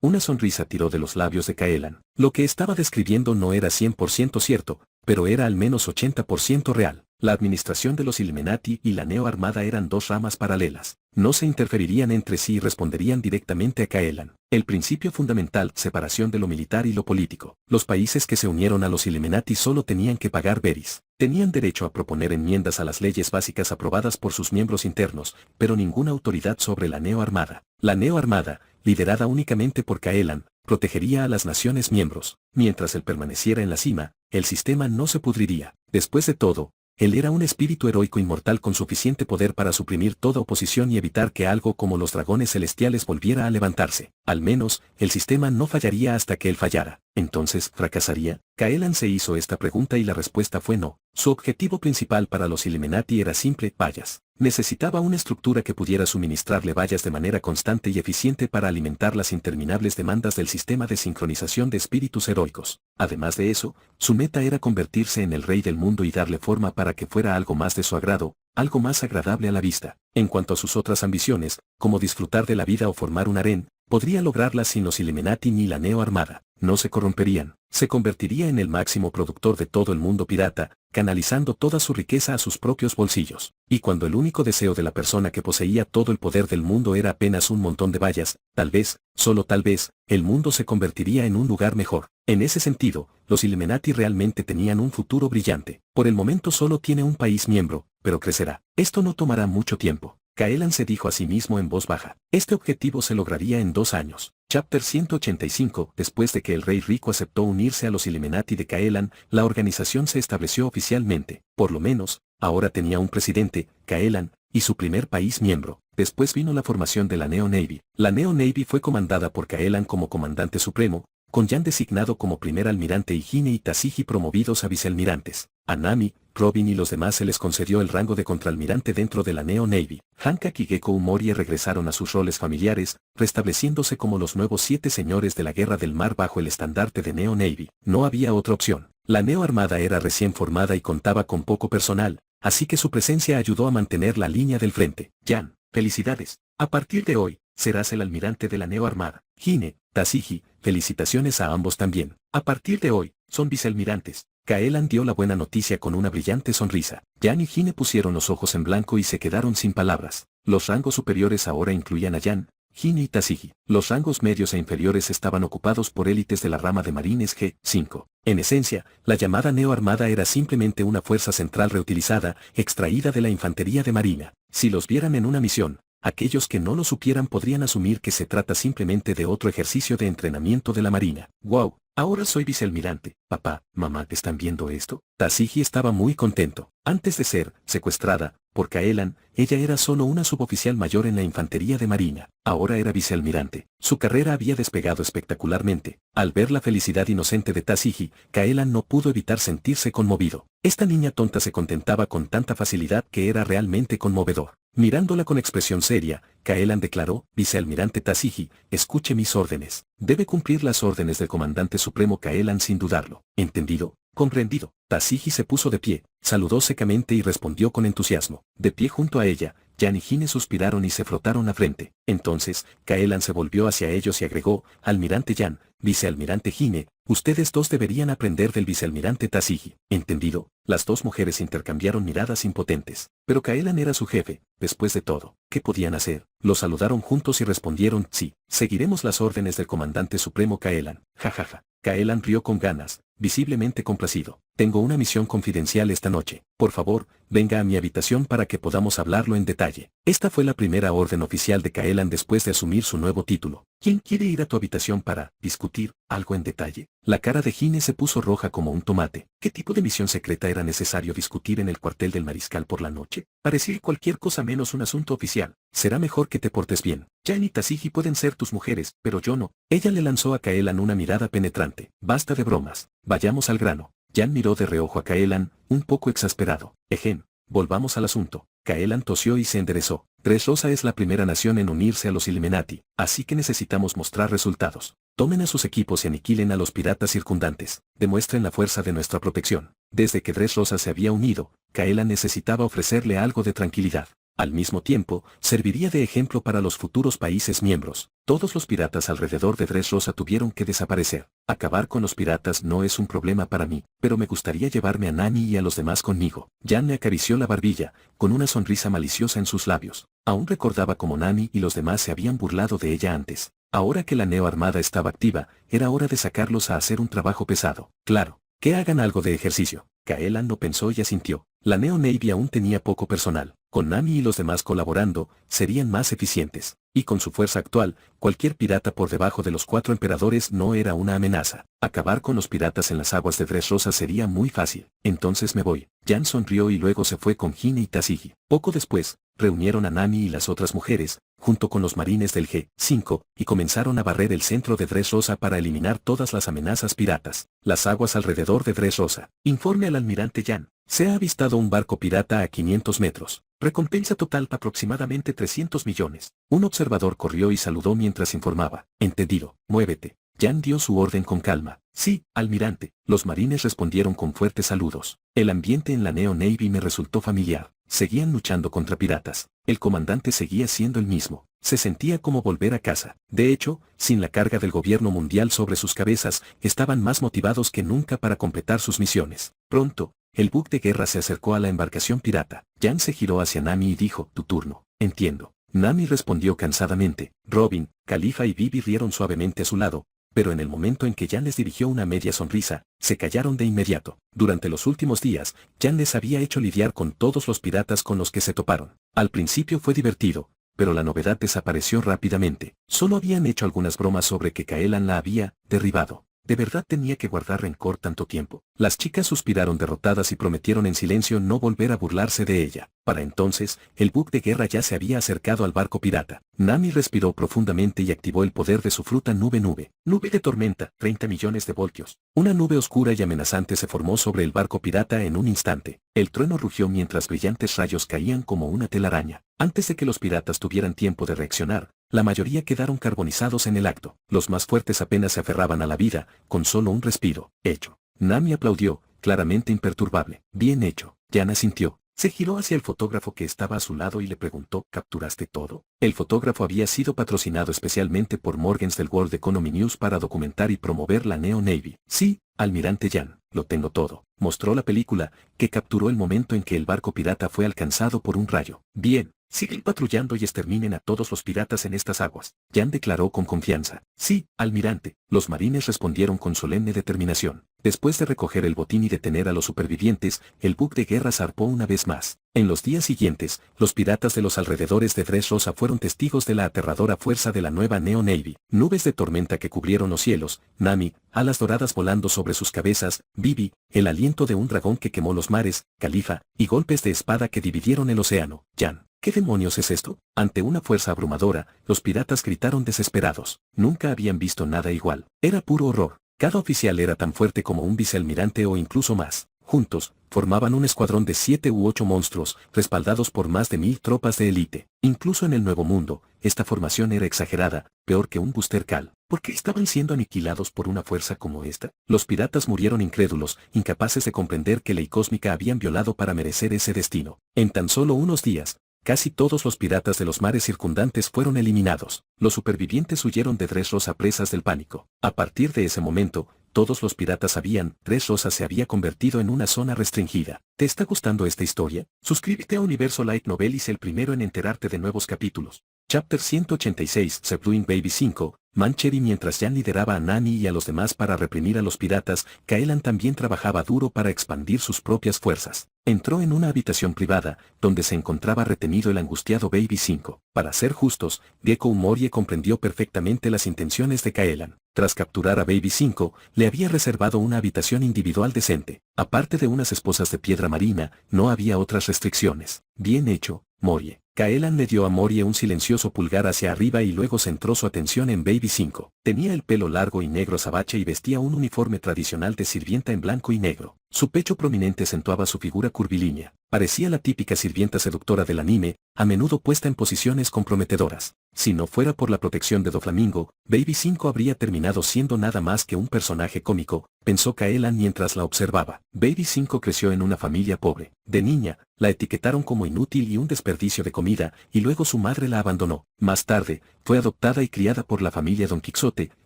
Una sonrisa tiró de los labios de Caelan. Lo que estaba describiendo no era 100% cierto, pero era al menos 80% real. La administración de los Illuminati y la Neo Armada eran dos ramas paralelas. No se interferirían entre sí y responderían directamente a Caelan. El principio fundamental, separación de lo militar y lo político. Los países que se unieron a los Illuminati solo tenían que pagar veris. Tenían derecho a proponer enmiendas a las leyes básicas aprobadas por sus miembros internos, pero ninguna autoridad sobre la Neo Armada. La Neo Armada, liderada únicamente por Caelan, protegería a las naciones miembros. Mientras él permaneciera en la cima, el sistema no se pudriría. Después de todo, él era un espíritu heroico inmortal con suficiente poder para suprimir toda oposición y evitar que algo como los dragones celestiales volviera a levantarse. Al menos, el sistema no fallaría hasta que él fallara. entonces fracasaría. Kaelan se hizo esta pregunta y la respuesta fue no. Su objetivo principal para los Illuminati era simple: vallas. Necesitaba una estructura que pudiera suministrarle vallas de manera constante y eficiente para alimentar las interminables demandas del sistema de sincronización de espíritus heroicos. Además de eso, su meta era convertirse en el rey del mundo y darle forma para que fuera algo más de su agrado, algo más agradable a la vista. En cuanto a sus otras ambiciones, como disfrutar de la vida o formar un harén, podría lograrlas sin los Illuminati ni la Neo Armada. No se corromperían. Se convertiría en el máximo productor de todo el mundo pirata, canalizando toda su riqueza a sus propios bolsillos. Y cuando el único deseo de la persona que poseía todo el poder del mundo era apenas un montón de vallas, tal vez, solo tal vez, el mundo se convertiría en un lugar mejor. En ese sentido, los Illuminati realmente tenían un futuro brillante. Por el momento solo tiene un país miembro, pero crecerá. Esto no tomará mucho tiempo. Kaelan se dijo a sí mismo en voz baja. Este objetivo se lograría en 2 años. Chapter 185. Después de que el rey rico aceptó unirse a los Illuminati de Kaelan, la organización se estableció oficialmente. Por lo menos, ahora tenía un presidente, Kaelan, y su primer país miembro. Después vino la formación de la Neo Navy. La Neo Navy fue comandada por Kaelan como comandante supremo, con Jan designado como primer almirante y Hine y Tashigi promovidos a vicealmirantes. A Nami, Robin y los demás se les concedió el rango de contraalmirante dentro de la Neo Navy. Hancock y Gekko Umorie regresaron a sus roles familiares, restableciéndose como los nuevos 7 señores de la Guerra del Mar bajo el estandarte de Neo Navy. No había otra opción. La Neo Armada era recién formada y contaba con poco personal, así que su presencia ayudó a mantener la línea del frente. Jan, felicidades. A partir de hoy, serás el almirante de la Neo Armada. Hine, Tashigi, felicitaciones a ambos también. A partir de hoy, son vicealmirantes. Kaelan dio la buena noticia con una brillante sonrisa. Jan y Hine pusieron los ojos en blanco y se quedaron sin palabras. Los rangos superiores ahora incluían a Jan, Hine y Tashigi. Los rangos medios e inferiores estaban ocupados por élites de la rama de marines G5. En esencia, la llamada Neo Armada era simplemente una fuerza central reutilizada, extraída de la infantería de marina. Si los vieran en una misión, aquellos que no lo supieran podrían asumir que se trata simplemente de otro ejercicio de entrenamiento de la marina. ¡Wow! Ahora soy vicealmirante. Papá, mamá, ¿están viendo esto? Tashigi estaba muy contento. Antes de ser secuestrada por Kaelan, ella era solo una suboficial mayor en la infantería de marina. Ahora era vicealmirante. Su carrera había despegado espectacularmente. Al ver la felicidad inocente de Tashigi, Kaelan no pudo evitar sentirse conmovido. Esta niña tonta se contentaba con tanta facilidad que era realmente conmovedor. Mirándola con expresión seria, Kaelan declaró: vicealmirante Tashigi, escuche mis órdenes. Debe cumplir las órdenes del comandante supremo Kaelan sin dudarlo. ¿Entendido? Comprendido. Tashigi se puso de pie, saludó secamente y respondió con entusiasmo. De pie junto a ella, Jan y Hine suspiraron y se frotaron la frente. Entonces, Kaelan se volvió hacia ellos y agregó: almirante Jan, vicealmirante Hine, ustedes dos deberían aprender del vicealmirante Tashigi. ¿Entendido? Las dos mujeres intercambiaron miradas impotentes. Pero Kaelan era su jefe. Después de todo, ¿qué podían hacer? Los saludaron juntos y respondieron: sí, seguiremos las órdenes del comandante supremo Kaelan. Jajaja. Kaelan rió con ganas, visiblemente complacido. Tengo una misión confidencial esta noche. Por favor, venga a mi habitación para que podamos hablarlo en detalle. Esta fue la primera orden oficial de Kaelan después de asumir su nuevo título. ¿Quién quiere ir a tu habitación para discutir algo en detalle? La cara de Hine se puso roja como un tomate. ¿Qué tipo de misión secreta era necesario discutir en el cuartel del mariscal por la noche? Parecía cualquier cosa menos un asunto oficial. Será mejor que te portes bien. Jan y Tashigi pueden ser tus mujeres, pero yo no. Ella le lanzó a Kaelan una mirada penetrante. Basta de bromas. Vayamos al grano. Jan miró de reojo a Kaelan, un poco exasperado. Ejem, volvamos al asunto. Kaelan tosió y se enderezó. Dressrosa es la primera nación en unirse a los Illuminati, así que necesitamos mostrar resultados. Tomen a sus equipos y aniquilen a los piratas circundantes. Demuestren la fuerza de nuestra protección. Desde que Dressrosa se había unido, Kaelan necesitaba ofrecerle algo de tranquilidad. Al mismo tiempo, serviría de ejemplo para los futuros países miembros. Todos los piratas alrededor de Dressrosa tuvieron que desaparecer. Acabar con los piratas no es un problema para mí, pero me gustaría llevarme a Nami y a los demás conmigo. Jan le acarició la barbilla, con una sonrisa maliciosa en sus labios. Aún recordaba cómo Nami y los demás se habían burlado de ella antes. Ahora que la Neo Armada estaba activa, era hora de sacarlos a hacer un trabajo pesado. Claro, que hagan algo de ejercicio. Kaelan lo pensó y asintió. La Neo Navy aún tenía poco personal. Con Nami y los demás colaborando, serían más eficientes. y con su fuerza actual, cualquier pirata por debajo de los 4 emperadores no era una amenaza. Acabar con los piratas en las aguas de Dressrosa sería muy fácil. Entonces me voy. Jan sonrió y luego se fue con Hine y Tashigi. Poco después, reunieron a Nami y las otras mujeres, junto con los marines del G5, y comenzaron a barrer el centro de Dressrosa para eliminar todas las amenazas piratas. Las aguas alrededor de Dressrosa. Informe al almirante Jan. Se ha avistado un barco pirata a 500 metros. Recompensa total aproximadamente 300 millones. Un observador corrió y saludó mientras informaba. Entendido, muévete. Jan dio su orden con calma. Sí, almirante. Los marines respondieron con fuertes saludos. El ambiente en la Neo Navy me resultó familiar. Seguían luchando contra piratas. El comandante seguía siendo el mismo. Se sentía como volver a casa. De hecho, sin la carga del gobierno mundial sobre sus cabezas, estaban más motivados que nunca para completar sus misiones. Pronto, el buque de guerra se acercó a la embarcación pirata. Jan se giró hacia Nami y dijo, tu turno. Entiendo. Nami respondió cansadamente. Robin, Khalifa y Vivi rieron suavemente a su lado, pero en el momento en que Jan les dirigió una media sonrisa, se callaron de inmediato. Durante los últimos días, Jan les había hecho lidiar con todos los piratas con los que se toparon. Al principio fue divertido, pero la novedad desapareció rápidamente. Solo habían hecho algunas bromas sobre que Kaelan la había derribado. ¿De verdad tenía que guardar rencor tanto tiempo? Las chicas suspiraron derrotadas y prometieron en silencio no volver a burlarse de ella. Para entonces, el buque de guerra ya se había acercado al barco pirata. Nami respiró profundamente y activó el poder de su fruta nube. Nube de tormenta, 30 millones de voltios. Una nube oscura y amenazante se formó sobre el barco pirata en un instante. El trueno rugió mientras brillantes rayos caían como una telaraña. Antes de que los piratas tuvieran tiempo de reaccionar, la mayoría quedaron carbonizados en el acto. Los más fuertes apenas se aferraban a la vida, con solo un respiro. Hecho. Nami aplaudió, claramente imperturbable. Bien hecho. Jan asintió. Se giró hacia el fotógrafo que estaba a su lado y le preguntó, ¿capturaste todo? El fotógrafo había sido patrocinado especialmente por Morgans del World Economy News para documentar y promover la Neo Navy. Sí, almirante Jan, lo tengo todo. Mostró la película, que capturó el momento en que el barco pirata fue alcanzado por un rayo. Bien. Siguen patrullando y exterminen a todos los piratas en estas aguas. Jan declaró con confianza. Sí, almirante. Los marines respondieron con solemne determinación. Después de recoger el botín y detener a los supervivientes, el buque de guerra zarpó una vez más. En los días siguientes, los piratas de los alrededores de Dressrosa fueron testigos de la aterradora fuerza de la nueva Neo Navy. Nubes de tormenta que cubrieron los cielos, Nami, alas doradas volando sobre sus cabezas, Vivi, el aliento de un dragón que quemó los mares, Khalifa, y golpes de espada que dividieron el océano. Jan. ¿Qué demonios es esto? Ante una fuerza abrumadora, los piratas gritaron desesperados. Nunca habían visto nada igual. Era puro horror. Cada oficial era tan fuerte como un vicealmirante o incluso más. Juntos, formaban un escuadrón de 7 u 8 monstruos, respaldados por más de 1000 tropas de élite. Incluso en el Nuevo Mundo, esta formación era exagerada, peor que un Booster Call. ¿Por qué estaban siendo aniquilados por una fuerza como esta? Los piratas murieron incrédulos, incapaces de comprender que ley cósmica habían violado para merecer ese destino. En tan solo unos días, casi todos los piratas de los mares circundantes fueron eliminados. Los supervivientes huyeron de Dressrosa presas del pánico. A partir de ese momento, todos los piratas sabían, Dressrosa se había convertido en una zona restringida. ¿Te está gustando esta historia? Suscríbete a Universo Light Novel y sé el primero en enterarte de nuevos capítulos. Chapter 186, Zepluin Baby 5, Mancheri. Mientras Jan lideraba a Nami y a los demás para reprimir a los piratas, Kaelan también trabajaba duro para expandir sus propias fuerzas. Entró en una habitación privada, donde se encontraba retenido el angustiado Baby 5. Para ser justos, Gecko Morie comprendió perfectamente las intenciones de Kaelan. Tras capturar a Baby 5, le había reservado una habitación individual decente. Aparte de unas esposas de piedra marina, no había otras restricciones. Bien hecho, Morie. Kaelan le dio a Morie un silencioso pulgar hacia arriba y luego centró su atención en Baby 5. Tenía el pelo largo y negro azabache y vestía un uniforme tradicional de sirvienta en blanco y negro. Su pecho prominente acentuaba su figura curvilínea. Parecía la típica sirvienta seductora del anime, a menudo puesta en posiciones comprometedoras. Si no fuera por la protección de Doflamingo, Baby 5 habría terminado siendo nada más que un personaje cómico, pensó Kaelan mientras la observaba. Baby 5 creció en una familia pobre. De niña, la etiquetaron como inútil y un desperdicio de comida, y luego su madre la abandonó. Más tarde, fue adoptada y criada por la familia Don Quixote,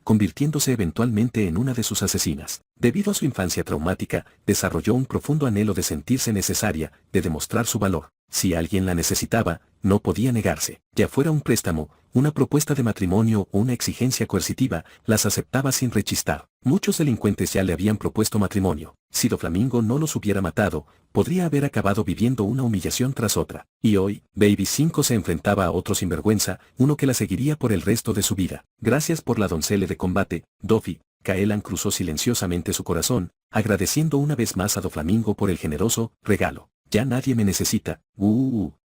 convirtiéndose eventualmente en una de sus asesinas. Debido a su infancia traumática, desarrolló un profundo anhelo de sentirse necesaria, de demostrar su valor. Si alguien la necesitaba, no podía negarse. Ya fuera un préstamo, una propuesta de matrimonio o una exigencia coercitiva, las aceptaba sin rechistar. Muchos delincuentes ya le habían propuesto matrimonio. Si Doflamingo no los hubiera matado, podría haber acabado viviendo una humillación tras otra. Y hoy, Baby 5 se enfrentaba a otro sinvergüenza, uno que la seguiría por el resto de su vida. Gracias por la doncella de combate, Dofi. Kaelan cruzó silenciosamente su corazón, agradeciendo una vez más a Doflamingo por el generoso regalo. Ya nadie me necesita.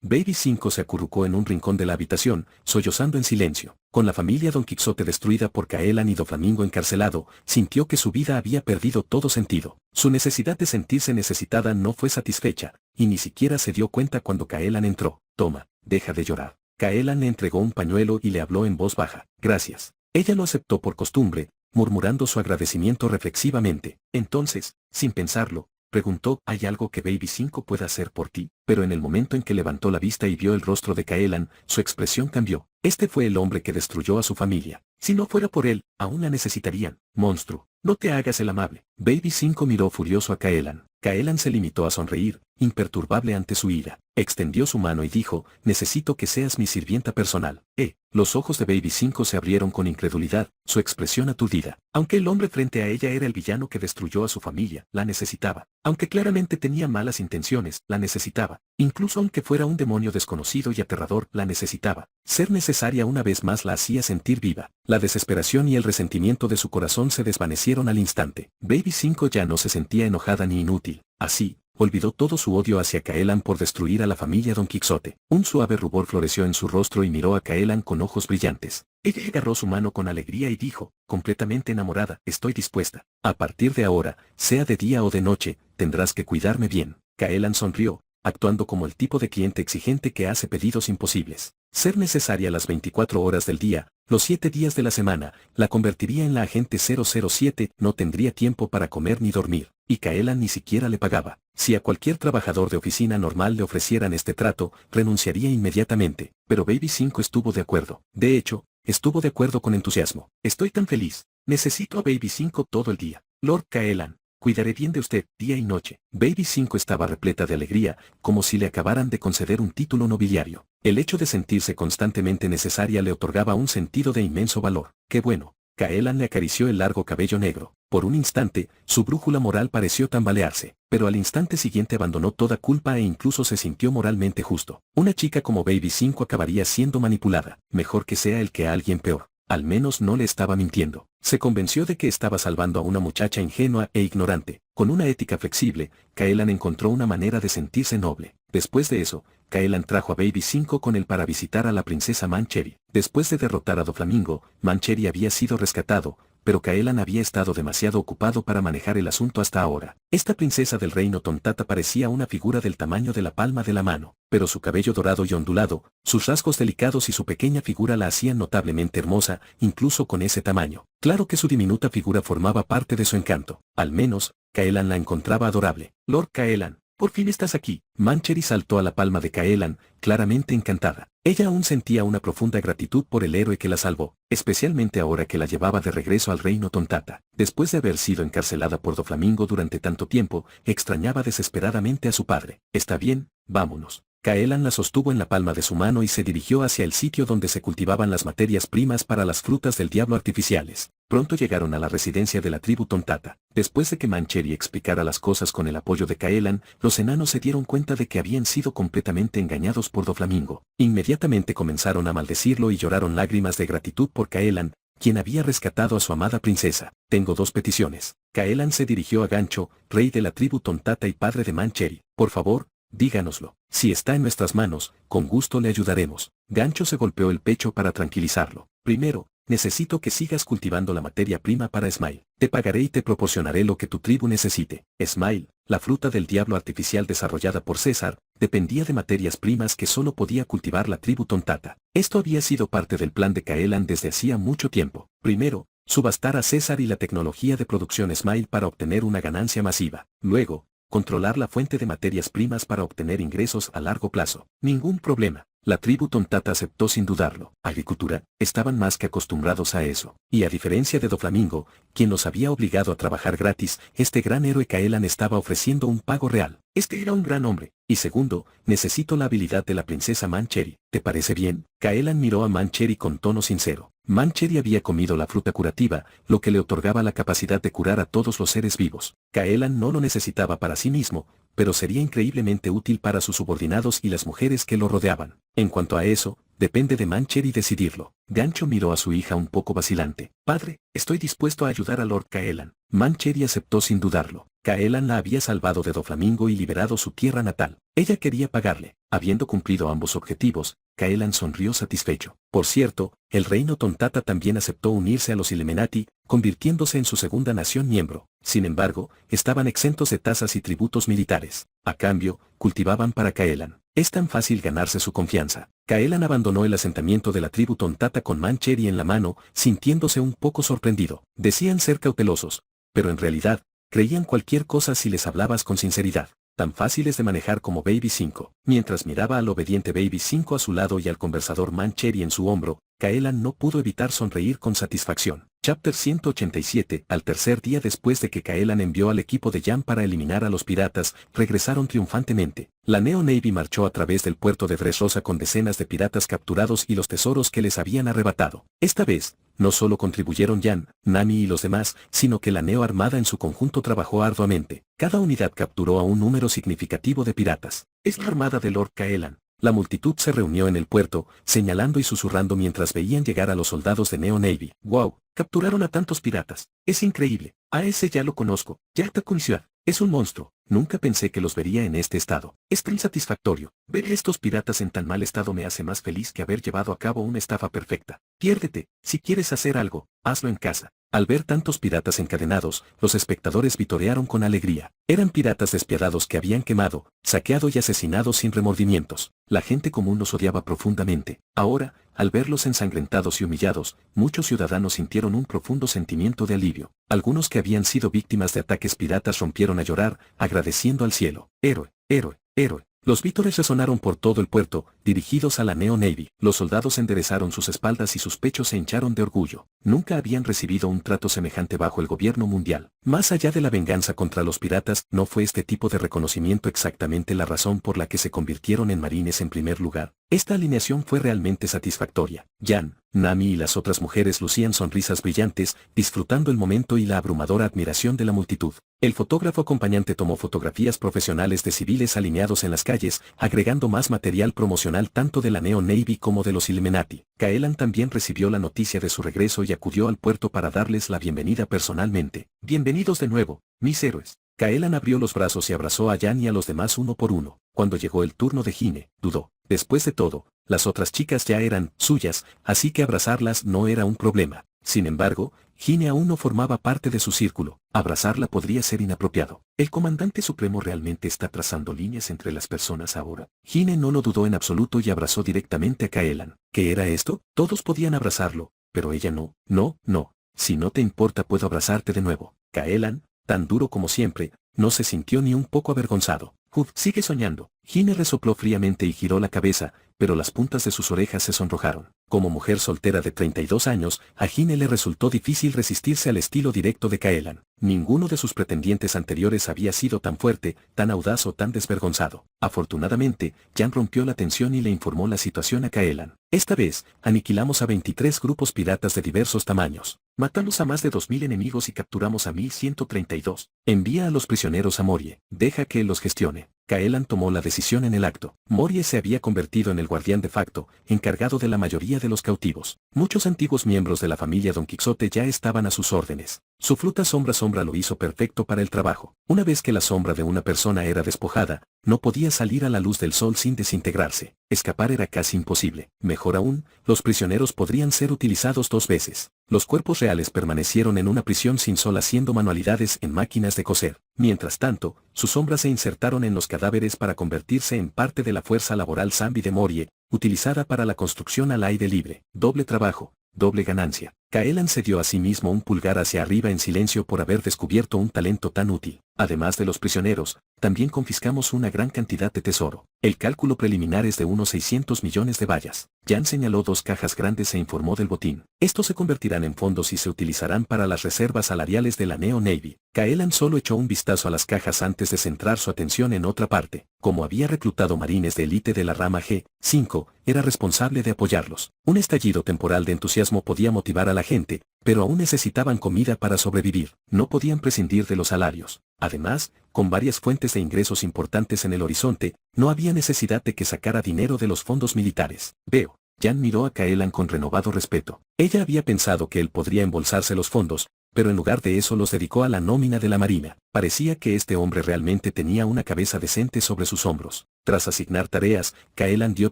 Baby 5 se acurrucó en un rincón de la habitación, sollozando en silencio. Con la familia Don Quijote destruida por Kaelan y Doflamingo encarcelado, sintió que su vida había perdido todo sentido. Su necesidad de sentirse necesitada no fue satisfecha, y ni siquiera se dio cuenta cuando Kaelan entró. Toma, deja de llorar. Kaelan le entregó un pañuelo y le habló en voz baja. Gracias. Ella lo aceptó por costumbre, murmurando su agradecimiento reflexivamente. Entonces, sin pensarlo, preguntó, ¿hay algo que Baby 5 pueda hacer por ti? Pero en el momento en que levantó la vista y vio el rostro de Kaelan, su expresión cambió. Este fue el hombre que destruyó a su familia. Si no fuera por él, aún la necesitarían. Monstruo, no te hagas el amable. Baby 5 miró furioso a Kaelan. Kaelan se limitó a sonreír, imperturbable ante su ira. Extendió su mano y dijo, necesito que seas mi sirvienta personal. Los ojos de Baby 5 se abrieron con incredulidad, su expresión aturdida. Aunque el hombre frente a ella era el villano que destruyó a su familia, la necesitaba. Aunque claramente tenía malas intenciones, la necesitaba. Incluso aunque fuera un demonio desconocido y aterrador, la necesitaba. Ser necesaria una vez más la hacía sentir viva. La desesperación y el resentimiento de su corazón se desvanecieron al instante. Baby 5 ya no se sentía enojada ni inútil. Así, olvidó todo su odio hacia Kaelan por destruir a la familia Don Quijote. Un suave rubor floreció en su rostro y miró a Kaelan con ojos brillantes. Ella agarró su mano con alegría y dijo, completamente enamorada, estoy dispuesta. A partir de ahora, sea de día o de noche, tendrás que cuidarme bien. Kaelan sonrió, actuando como el tipo de cliente exigente que hace pedidos imposibles. Ser necesaria las 24 horas del día, los 7 días de la semana, la convertiría en la agente 007, no tendría tiempo para comer ni dormir, y Kaelan ni siquiera le pagaba. Si a cualquier trabajador de oficina normal le ofrecieran este trato, renunciaría inmediatamente, pero Baby 5 estuvo de acuerdo. De hecho, estuvo de acuerdo con entusiasmo. Estoy tan feliz. Necesito a Baby 5 todo el día. Lord Kaelan, cuidaré bien de usted, día y noche. Baby 5 estaba repleta de alegría, como si le acabaran de conceder un título nobiliario. El hecho de sentirse constantemente necesaria le otorgaba un sentido de inmenso valor. ¡Qué bueno! Kaelan le acarició el largo cabello negro. Por un instante, su brújula moral pareció tambalearse, pero al instante siguiente abandonó toda culpa e incluso se sintió moralmente justo. Una chica como Baby 5 acabaría siendo manipulada. Mejor que sea el que a alguien peor. Al menos no le estaba mintiendo. Se convenció de que estaba salvando a una muchacha ingenua e ignorante. Con una ética flexible, Kaelan encontró una manera de sentirse noble. Después de eso, Kaelan trajo a Baby 5 con él para visitar a la princesa Mancheri. Después de derrotar a Doflamingo, Mancheri había sido rescatado, pero Kaelan había estado demasiado ocupado para manejar el asunto hasta ahora. Esta princesa del reino Tontata parecía una figura del tamaño de la palma de la mano, pero su cabello dorado y ondulado, sus rasgos delicados y su pequeña figura la hacían notablemente hermosa, incluso con ese tamaño. Claro que su diminuta figura formaba parte de su encanto. Al menos, Kaelan la encontraba adorable. Lord Kaelan, por fin estás aquí. Mancheri saltó a la palma de Kaelan, claramente encantada. Ella aún sentía una profunda gratitud por el héroe que la salvó, especialmente ahora que la llevaba de regreso al reino Tontata. Después de haber sido encarcelada por Doflamingo durante tanto tiempo, extrañaba desesperadamente a su padre. Está bien, vámonos. Kaelan la sostuvo en la palma de su mano y se dirigió hacia el sitio donde se cultivaban las materias primas para las frutas del diablo artificiales. Pronto llegaron a la residencia de la tribu Tontata. Después de que Mancheri explicara las cosas con el apoyo de Kaelan, los enanos se dieron cuenta de que habían sido completamente engañados por Doflamingo. Inmediatamente comenzaron a maldecirlo y lloraron lágrimas de gratitud por Kaelan, quien había rescatado a su amada princesa. Tengo dos peticiones. Kaelan se dirigió a Gancho, rey de la tribu Tontata y padre de Mancheri. Por favor, díganoslo. Si está en nuestras manos, con gusto le ayudaremos. Gancho se golpeó el pecho para tranquilizarlo. Primero, necesito que sigas cultivando la materia prima para Smile. Te pagaré y te proporcionaré lo que tu tribu necesite. Smile, la fruta del diablo artificial desarrollada por César, dependía de materias primas que solo podía cultivar la tribu Tontata. Esto había sido parte del plan de Kaelan desde hacía mucho tiempo. Primero, subastar a César y la tecnología de producción Smile para obtener una ganancia masiva. Luego, controlar la fuente de materias primas para obtener ingresos a largo plazo. Ningún problema. La tribu Tontata aceptó sin dudarlo. Agricultura, estaban más que acostumbrados a eso. Y a diferencia de Doflamingo, quien los había obligado a trabajar gratis, este gran héroe Kaelan estaba ofreciendo un pago real. Este era un gran hombre. Y segundo, necesito la habilidad de la princesa Mancheri. ¿Te parece bien? Kaelan miró a Mancheri con tono sincero. Mancheri había comido la fruta curativa, lo que le otorgaba la capacidad de curar a todos los seres vivos. Kaelan no lo necesitaba para sí mismo, pero sería increíblemente útil para sus subordinados y las mujeres que lo rodeaban. En cuanto a eso, depende de Mancheri decidirlo. Gancho miró a su hija un poco vacilante. Padre, estoy dispuesto a ayudar a Lord Kaelan. Mancheri aceptó sin dudarlo. Kaelan la había salvado de Doflamingo y liberado su tierra natal. Ella quería pagarle. Habiendo cumplido ambos objetivos, Kaelan sonrió satisfecho. Por cierto, el reino Tontata también aceptó unirse a los Illuminati, convirtiéndose en su segunda nación miembro. Sin embargo, estaban exentos de tasas y tributos militares. A cambio, cultivaban para Kaelan. Es tan fácil ganarse su confianza. Kaelan abandonó el asentamiento de la tribu Tontata con Mancheri en la mano, sintiéndose un poco sorprendido. Decían ser cautelosos, pero en realidad, creían cualquier cosa si les hablabas con sinceridad. Tan fáciles de manejar como Baby 5. Mientras miraba al obediente Baby 5 a su lado y al conversador Mancheri en su hombro, Kaelan no pudo evitar sonreír con satisfacción. Chapter 187. Al tercer día después de que Kaelan envió al equipo de Jan para eliminar a los piratas, regresaron triunfantemente. La Neo Navy marchó a través del puerto de Dressrosa con decenas de piratas capturados y los tesoros que les habían arrebatado. Esta vez, no solo contribuyeron Jan, Nami y los demás, sino que la Neo Armada en su conjunto trabajó arduamente. Cada unidad capturó a un número significativo de piratas. Es la armada de Lord Kaelan. La multitud se reunió en el puerto, señalando y susurrando mientras veían llegar a los soldados de Neo Navy. ¡Wow! Capturaron a tantos piratas. Es increíble. A ese ya lo conozco. Yakta Kunsiad. Es un monstruo. Nunca pensé que los vería en este estado. Es tan satisfactorio. Ver a estos piratas en tan mal estado me hace más feliz que haber llevado a cabo una estafa perfecta. Piérdete. Si quieres hacer algo, hazlo en casa. Al ver tantos piratas encadenados, los espectadores vitorearon con alegría. Eran piratas despiadados que habían quemado, saqueado y asesinado sin remordimientos. La gente común los odiaba profundamente. Ahora, al verlos ensangrentados y humillados, muchos ciudadanos sintieron un profundo sentimiento de alivio. Algunos que habían sido víctimas de ataques piratas rompieron a llorar, agradeciendo al cielo. Héroe, héroe, héroe. Los vítores resonaron por todo el puerto, dirigidos a la Neo Navy. Los soldados enderezaron sus espaldas y sus pechos se hincharon de orgullo. Nunca habían recibido un trato semejante bajo el gobierno mundial. Más allá de la venganza contra los piratas, no fue este tipo de reconocimiento exactamente la razón por la que se convirtieron en marines en primer lugar. Esta alineación fue realmente satisfactoria. Jan, Nami y las otras mujeres lucían sonrisas brillantes, disfrutando el momento y la abrumadora admiración de la multitud. El fotógrafo acompañante tomó fotografías profesionales de civiles alineados en las calles, agregando más material promocional tanto de la Neo Navy como de los Illuminati. Kaelan también recibió la noticia de su regreso y acudió al puerto para darles la bienvenida personalmente. Bienvenidos de nuevo, mis héroes. Kaelan abrió los brazos y abrazó a Jan y a los demás uno por uno. Cuando llegó el turno de Hine, dudó. Después de todo, las otras chicas ya eran suyas, así que abrazarlas no era un problema. Sin embargo, Hine aún no formaba parte de su círculo. Abrazarla podría ser inapropiado. ¿El comandante supremo realmente está trazando líneas entre las personas ahora? Hine no lo dudó en absoluto y abrazó directamente a Kaelan. ¿Qué era esto? Todos podían abrazarlo, pero ella no. No, no. Si no te importa puedo abrazarte de nuevo. Kaelan, tan duro como siempre, no se sintió ni un poco avergonzado. Sigue soñando. Hine resopló fríamente y giró la cabeza, pero las puntas de sus orejas se sonrojaron. Como mujer soltera de 32 años, a Hine le resultó difícil resistirse al estilo directo de Kaelan. Ninguno de sus pretendientes anteriores había sido tan fuerte, tan audaz o tan desvergonzado. Afortunadamente, Jan rompió la tensión y le informó la situación a Kaelan. Esta vez, aniquilamos a 23 grupos piratas de diversos tamaños. Matamos a más de 2000 enemigos y capturamos a 1132. Envía a los prisioneros a Morie. Deja que él los gestione. Kaelan tomó la decisión en el acto. Morie se había convertido en el guardián de facto, encargado de la mayoría de los cautivos. Muchos antiguos miembros de la familia Don Quixote ya estaban a sus órdenes. Su fruta sombra lo hizo perfecto para el trabajo. Una vez que la sombra de una persona era despojada, no podía salir a la luz del sol sin desintegrarse. Escapar era casi imposible. Mejor aún, los prisioneros podrían ser utilizados 2 veces. Los cuerpos reales permanecieron en una prisión sin sol haciendo manualidades en máquinas de coser. Mientras tanto, sus sombras se insertaron en los cadáveres para convertirse en parte de la fuerza laboral Zambi de Morie, utilizada para la construcción al aire libre. Doble trabajo, doble ganancia. Kaelan se dio a sí mismo un pulgar hacia arriba en silencio por haber descubierto un talento tan útil. Además de los prisioneros, también confiscamos una gran cantidad de tesoro. El cálculo preliminar es de unos 600 millones de bayas. Jan señaló 2 cajas grandes e informó del botín. Estos se convertirán en fondos y se utilizarán para las reservas salariales de la Neo Navy. Kaelan solo echó un vistazo a las cajas antes de centrar su atención en otra parte. Como había reclutado marines de élite de la rama G5, era responsable de apoyarlos. Un estallido temporal de entusiasmo podía motivar a la gente, pero aún necesitaban comida para sobrevivir. No podían prescindir de los salarios. Además, con varias fuentes de ingresos importantes en el horizonte, no había necesidad de que sacara dinero de los fondos militares. Veo. Jan miró a Kaelan con renovado respeto. Ella había pensado que él podría embolsarse los fondos, pero en lugar de eso los dedicó a la nómina de la marina. Parecía que este hombre realmente tenía una cabeza decente sobre sus hombros. Tras asignar tareas, Kaelan dio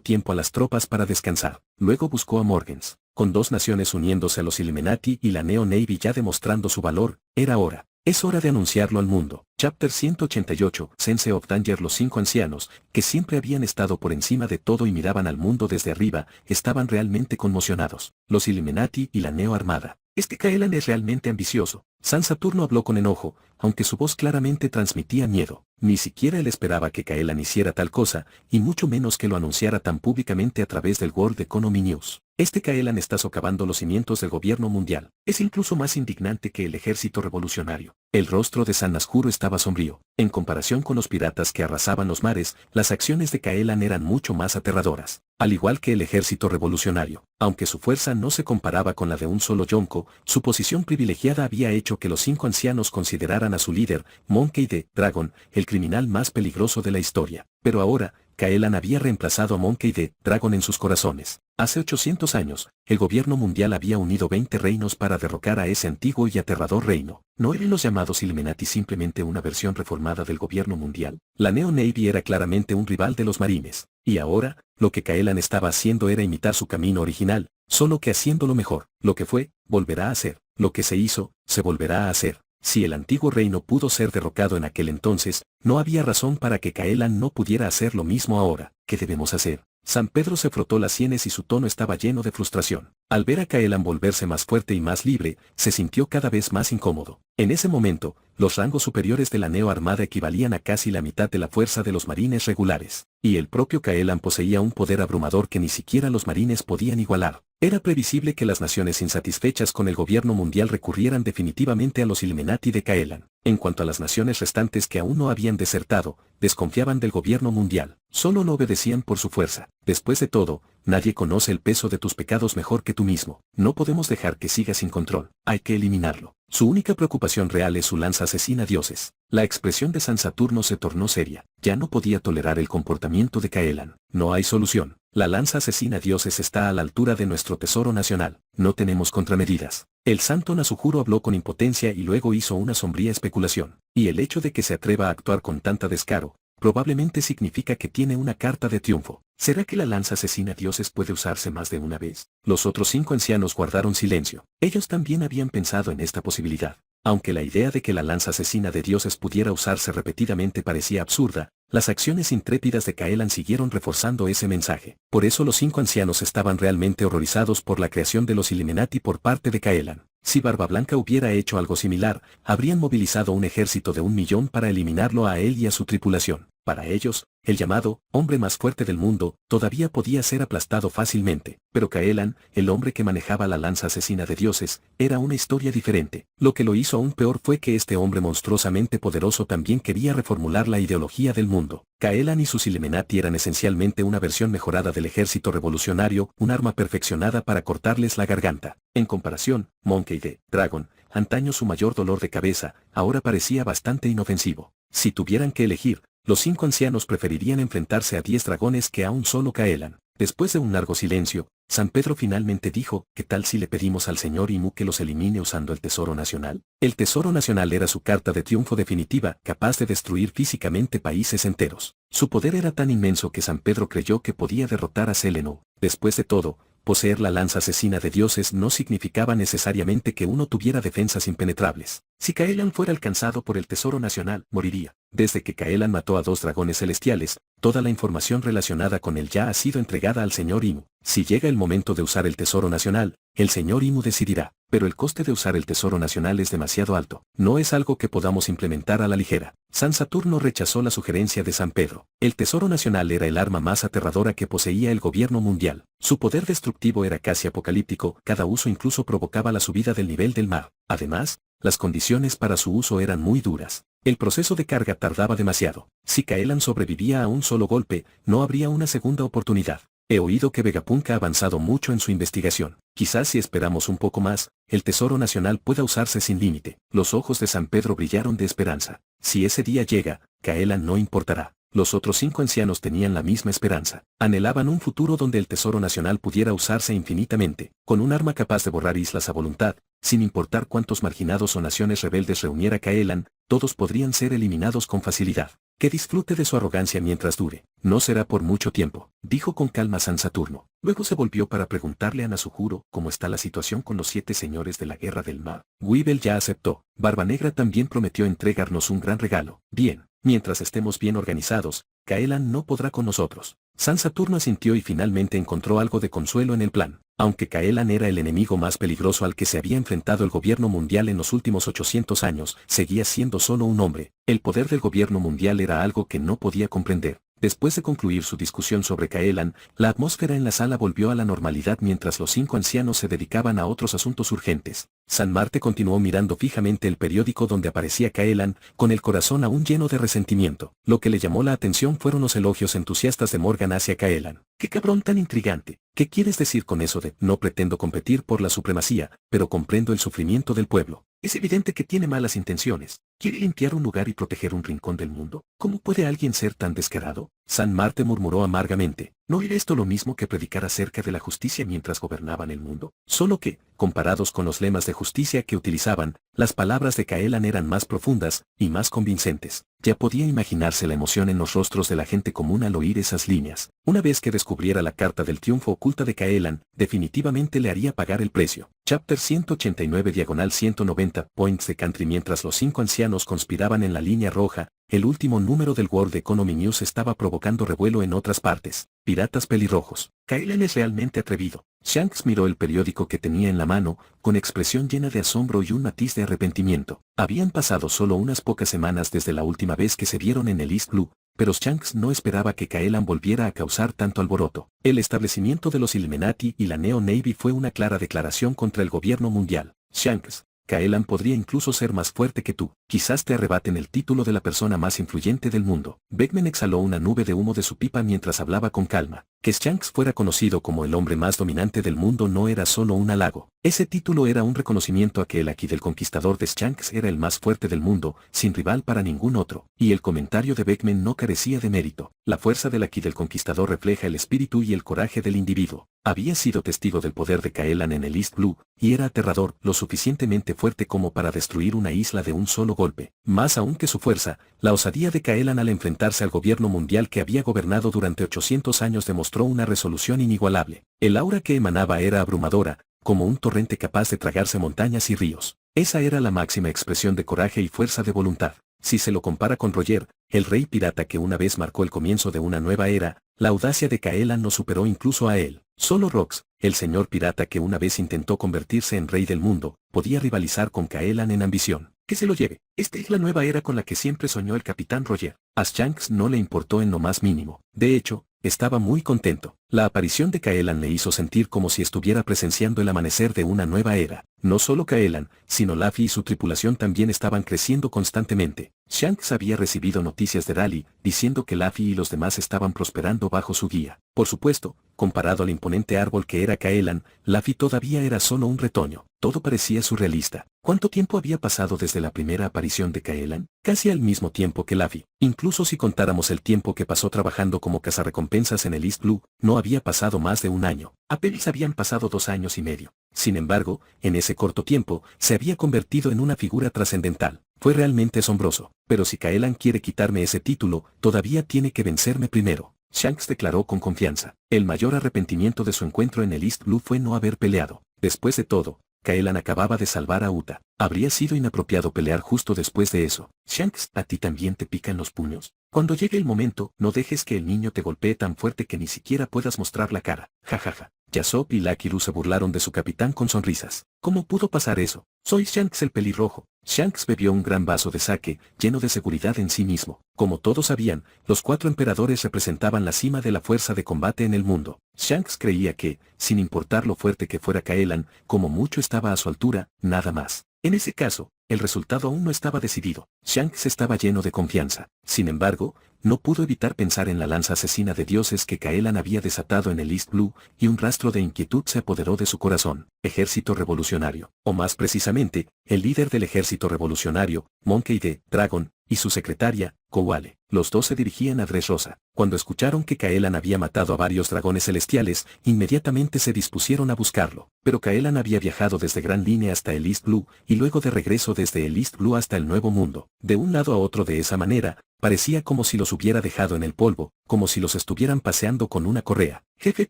tiempo a las tropas para descansar. Luego buscó a Morgens. Con 2 naciones uniéndose a los Illuminati y la Neo Navy ya demostrando su valor, era hora. Es hora de anunciarlo al mundo. Chapter 188, Sense of Danger. Los 5 ancianos, que siempre habían estado por encima de todo y miraban al mundo desde arriba, estaban realmente conmocionados. Los Illuminati y la Neo Armada. Kaelan es realmente ambicioso. San Saturno habló con enojo, aunque su voz claramente transmitía miedo. Ni siquiera él esperaba que Kaelan hiciera tal cosa, y mucho menos que lo anunciara tan públicamente a través del World Economy News. Kaelan está socavando los cimientos del gobierno mundial. Es incluso más indignante que el ejército revolucionario. El rostro de San Nasjuro estaba sombrío. En comparación con los piratas que arrasaban los mares, las acciones de Kaelan eran mucho más aterradoras. Al igual que el ejército revolucionario, aunque su fuerza no se comparaba con la de un solo Yonko, su posición privilegiada había hecho que los 5 ancianos consideraran a su líder, Monkey D. Dragon, el criminal más peligroso de la historia. Pero ahora, Kaelan había reemplazado a Monkey D. Dragon en sus corazones. Hace 800 años, el gobierno mundial había unido 20 reinos para derrocar a ese antiguo y aterrador reino. ¿No eran los llamados Illuminati simplemente una versión reformada del gobierno mundial? La Neo Navy era claramente un rival de los marines. Y ahora, lo que Kaelan estaba haciendo era imitar su camino original, solo que haciéndolo mejor. Lo que fue, volverá a ser. Lo que se hizo, se volverá a hacer. Si el antiguo reino pudo ser derrocado en aquel entonces, no había razón para que Kaelan no pudiera hacer lo mismo ahora. ¿Qué debemos hacer? San Pedro se frotó las sienes y su tono estaba lleno de frustración. Al ver a Kaelan volverse más fuerte y más libre, se sintió cada vez más incómodo. En ese momento, los rangos superiores de la Neo Armada equivalían a casi la mitad de la fuerza de los marines regulares, y el propio Kaelan poseía un poder abrumador que ni siquiera los marines podían igualar. Era previsible que las naciones insatisfechas con el gobierno mundial recurrieran definitivamente a los Illuminati de Kaelan. En cuanto a las naciones restantes que aún no habían desertado, desconfiaban del gobierno mundial. Solo lo obedecían por su fuerza. Después de todo, nadie conoce el peso de tus pecados mejor que tú mismo. No podemos dejar que siga sin control. Hay que eliminarlo. Su única preocupación real es su lanza asesina a dioses. La expresión de San Saturno se tornó seria. Ya no podía tolerar el comportamiento de Kaelan. No hay solución. La lanza asesina a dioses está a la altura de nuestro tesoro nacional. No tenemos contramedidas. El santo Nasujuro habló con impotencia y luego hizo una sombría especulación. Y el hecho de que se atreva a actuar con tanta descaro, probablemente significa que tiene una carta de triunfo. ¿Será que la lanza asesina a dioses puede usarse más de una vez? Los otros 5 ancianos guardaron silencio. Ellos también habían pensado en esta posibilidad. Aunque la idea de que la lanza asesina de dioses pudiera usarse repetidamente parecía absurda, las acciones intrépidas de Kaelan siguieron reforzando ese mensaje. Por eso los 5 ancianos estaban realmente horrorizados por la creación de los Illuminati por parte de Kaelan. Si Barba Blanca hubiera hecho algo similar, habrían movilizado un ejército de 1 millón para eliminarlo a él y a su tripulación. Para ellos, el llamado hombre más fuerte del mundo todavía podía ser aplastado fácilmente, pero Kaelan, el hombre que manejaba la lanza asesina de dioses, era una historia diferente. Lo que lo hizo aún peor fue que este hombre monstruosamente poderoso también quería reformular la ideología del mundo. Kaelan y sus Illuminati eran esencialmente una versión mejorada del ejército revolucionario, un arma perfeccionada para cortarles la garganta. En comparación, Monkey D. Dragon, antaño su mayor dolor de cabeza, ahora parecía bastante inofensivo. Si tuvieran que elegir, los 5 ancianos preferirían enfrentarse a 10 dragones que a un solo Kaelan. Después de un largo silencio, San Pedro finalmente dijo, ¿qué tal si le pedimos al señor Imu que los elimine usando el Tesoro Nacional? El Tesoro Nacional era su carta de triunfo definitiva, capaz de destruir físicamente países enteros. Su poder era tan inmenso que San Pedro creyó que podía derrotar a Seleno. Después de todo, poseer la lanza asesina de dioses no significaba necesariamente que uno tuviera defensas impenetrables. Si Kaelan fuera alcanzado por el Tesoro Nacional, moriría. Desde que Kaelan mató a 2 dragones celestiales, toda la información relacionada con él ya ha sido entregada al señor Imu. Si llega el momento de usar el Tesoro Nacional, el señor Imu decidirá. pero el coste de usar el Tesoro Nacional es demasiado alto. No es algo que podamos implementar a la ligera. San Saturno rechazó la sugerencia de San Pedro. El Tesoro Nacional era el arma más aterradora que poseía el gobierno mundial. Su poder destructivo era casi apocalíptico, cada uso incluso provocaba la subida del nivel del mar. Además, las condiciones para su uso eran muy duras. El proceso de carga tardaba demasiado. Si Caelan sobrevivía a un solo golpe, no habría una segunda oportunidad. He oído que Vegapunk ha avanzado mucho en su investigación. Quizás si esperamos un poco más, el Tesoro Nacional pueda usarse sin límite. Los ojos de San Pedro brillaron de esperanza. Si ese día llega, Caelan no importará. Los otros 5 ancianos tenían la misma esperanza. Anhelaban un futuro donde el Tesoro Nacional pudiera usarse infinitamente, con un arma capaz de borrar islas a voluntad, sin importar cuántos marginados o naciones rebeldes reuniera Caelan, todos podrían ser eliminados con facilidad. Que disfrute de su arrogancia mientras dure. No será por mucho tiempo, dijo con calma San Saturno. Luego se volvió para preguntarle a Nasujuro cómo está la situación con los 7 señores de la Guerra del Mar. Weevil ya aceptó. Barba Negra también prometió entregarnos un gran regalo. Bien, mientras estemos bien organizados, Caelan no podrá con nosotros. San Saturno asintió y finalmente encontró algo de consuelo en el plan. Aunque Caelan era el enemigo más peligroso al que se había enfrentado el gobierno mundial en los últimos 800 años, seguía siendo solo un hombre. El poder del gobierno mundial era algo que no podía comprender. Después de concluir su discusión sobre Caelan, la atmósfera en la sala volvió a la normalidad mientras los 5 ancianos se dedicaban a otros asuntos urgentes. San Marte continuó mirando fijamente el periódico donde aparecía Caelan, con el corazón aún lleno de resentimiento. Lo que le llamó la atención fueron los elogios entusiastas de Morgan hacia Caelan. ¡Qué cabrón tan intrigante! ¿Qué quieres decir con eso de no pretendo competir por la supremacía, pero comprendo el sufrimiento del pueblo? Es evidente que tiene malas intenciones. ¿Quiere limpiar un lugar y proteger un rincón del mundo? ¿Cómo puede alguien ser tan descarado? San Marte murmuró amargamente. ¿No era esto lo mismo que predicar acerca de la justicia mientras gobernaban el mundo? Solo que, comparados con los lemas de justicia que utilizaban, las palabras de Caelan eran más profundas y más convincentes. Ya podía imaginarse la emoción en los rostros de la gente común al oír esas líneas. Una vez que descubriera la carta del triunfo oculta de Caelan, definitivamente le haría pagar el precio. Chapter 189/190 Points de Country. Mientras los 5 ancianos conspiraban en la línea roja, el último número del World Economy News estaba provocando revuelo en otras partes. Piratas pelirrojos. Caelan es realmente atrevido. Shanks miró el periódico que tenía en la mano, con expresión llena de asombro y un matiz de arrepentimiento. Habían pasado solo unas pocas semanas desde la última vez que se vieron en el East Blue, pero Shanks no esperaba que Caelan volviera a causar tanto alboroto. El establecimiento de los Illuminati y la Neo Navy fue una clara declaración contra el gobierno mundial. Shanks, Caelan podría incluso ser más fuerte que tú. Quizás te arrebaten el título de la persona más influyente del mundo. Beckman exhaló una nube de humo de su pipa mientras hablaba con calma. Que Shanks fuera conocido como el hombre más dominante del mundo no era solo un halago. Ese título era un reconocimiento a que el Aki del Conquistador de Shanks era el más fuerte del mundo, sin rival para ningún otro. Y el comentario de Beckman no carecía de mérito. La fuerza del Aki del Conquistador refleja el espíritu y el coraje del individuo. Había sido testigo del poder de Caelan en el East Blue, y era aterrador, lo suficientemente fuerte como para destruir una isla de un solo golpe. Más aún que su fuerza, la osadía de Caelan al enfrentarse al gobierno mundial que había gobernado durante 800 años demostró una resolución inigualable. El aura que emanaba era abrumadora, como un torrente capaz de tragarse montañas y ríos. Esa era la máxima expresión de coraje y fuerza de voluntad. Si se lo compara con Roger, el rey pirata que una vez marcó el comienzo de una nueva era, la audacia de Caelan no superó incluso a él. Solo Rox, el señor pirata que una vez intentó convertirse en rey del mundo, podía rivalizar con Caelan en ambición. Que se lo lleve. Esta es la nueva era con la que siempre soñó el capitán Roger. A Shanks no le importó en lo más mínimo. De hecho, estaba muy contento. La aparición de Caelan le hizo sentir como si estuviera presenciando el amanecer de una nueva era. No solo Caelan, sino Luffy y su tripulación también estaban creciendo constantemente. Shanks había recibido noticias de Raleigh, diciendo que Luffy y los demás estaban prosperando bajo su guía. Por supuesto, comparado al imponente árbol que era Caelan, Luffy todavía era solo un retoño. Todo parecía surrealista. ¿Cuánto tiempo había pasado desde la primera aparición de Caelan? Casi al mismo tiempo que Luffy. Incluso si contáramos el tiempo que pasó trabajando como cazarrecompensas en el East Blue, no había pasado más de un año. Apenas habían pasado 2 años y medio. Sin embargo, en ese corto tiempo, se había convertido en una figura trascendental. Fue realmente asombroso. Pero si Caelan quiere quitarme ese título, todavía tiene que vencerme primero. Shanks declaró con confianza. El mayor arrepentimiento de su encuentro en el East Blue fue no haber peleado. Después de todo, Caelan acababa de salvar a Uta. Habría sido inapropiado pelear justo después de eso. Shanks, ¿a ti también te pican los puños? Cuando llegue el momento, no dejes que el niño te golpee tan fuerte que ni siquiera puedas mostrar la cara. Jajaja. Yasop y Lucky Lu se burlaron de su capitán con sonrisas. ¿Cómo pudo pasar eso? Soy Shanks el pelirrojo. Shanks bebió un gran vaso de sake, lleno de seguridad en sí mismo. Como todos sabían, los 4 emperadores representaban la cima de la fuerza de combate en el mundo. Shanks creía que, sin importar lo fuerte que fuera Kaelan, como mucho estaba a su altura, nada más. En ese caso, el resultado aún no estaba decidido. Shanks estaba lleno de confianza. Sin embargo, no pudo evitar pensar en la lanza asesina de dioses que Kaelan había desatado en el East Blue, y un rastro de inquietud se apoderó de su corazón. Ejército revolucionario, o más precisamente, el líder del ejército revolucionario, Monkey D. Dragon, y su secretaria, Kowale. Los dos se dirigían a Dressrosa. Cuando escucharon que Kaelan había matado a varios dragones celestiales, inmediatamente se dispusieron a buscarlo. Pero Kaelan había viajado desde Gran Línea hasta el East Blue, y luego de regreso desde el East Blue hasta el Nuevo Mundo. De un lado a otro de esa manera, parecía como si los hubiera dejado en el polvo, como si los estuvieran paseando con una correa. Jefe,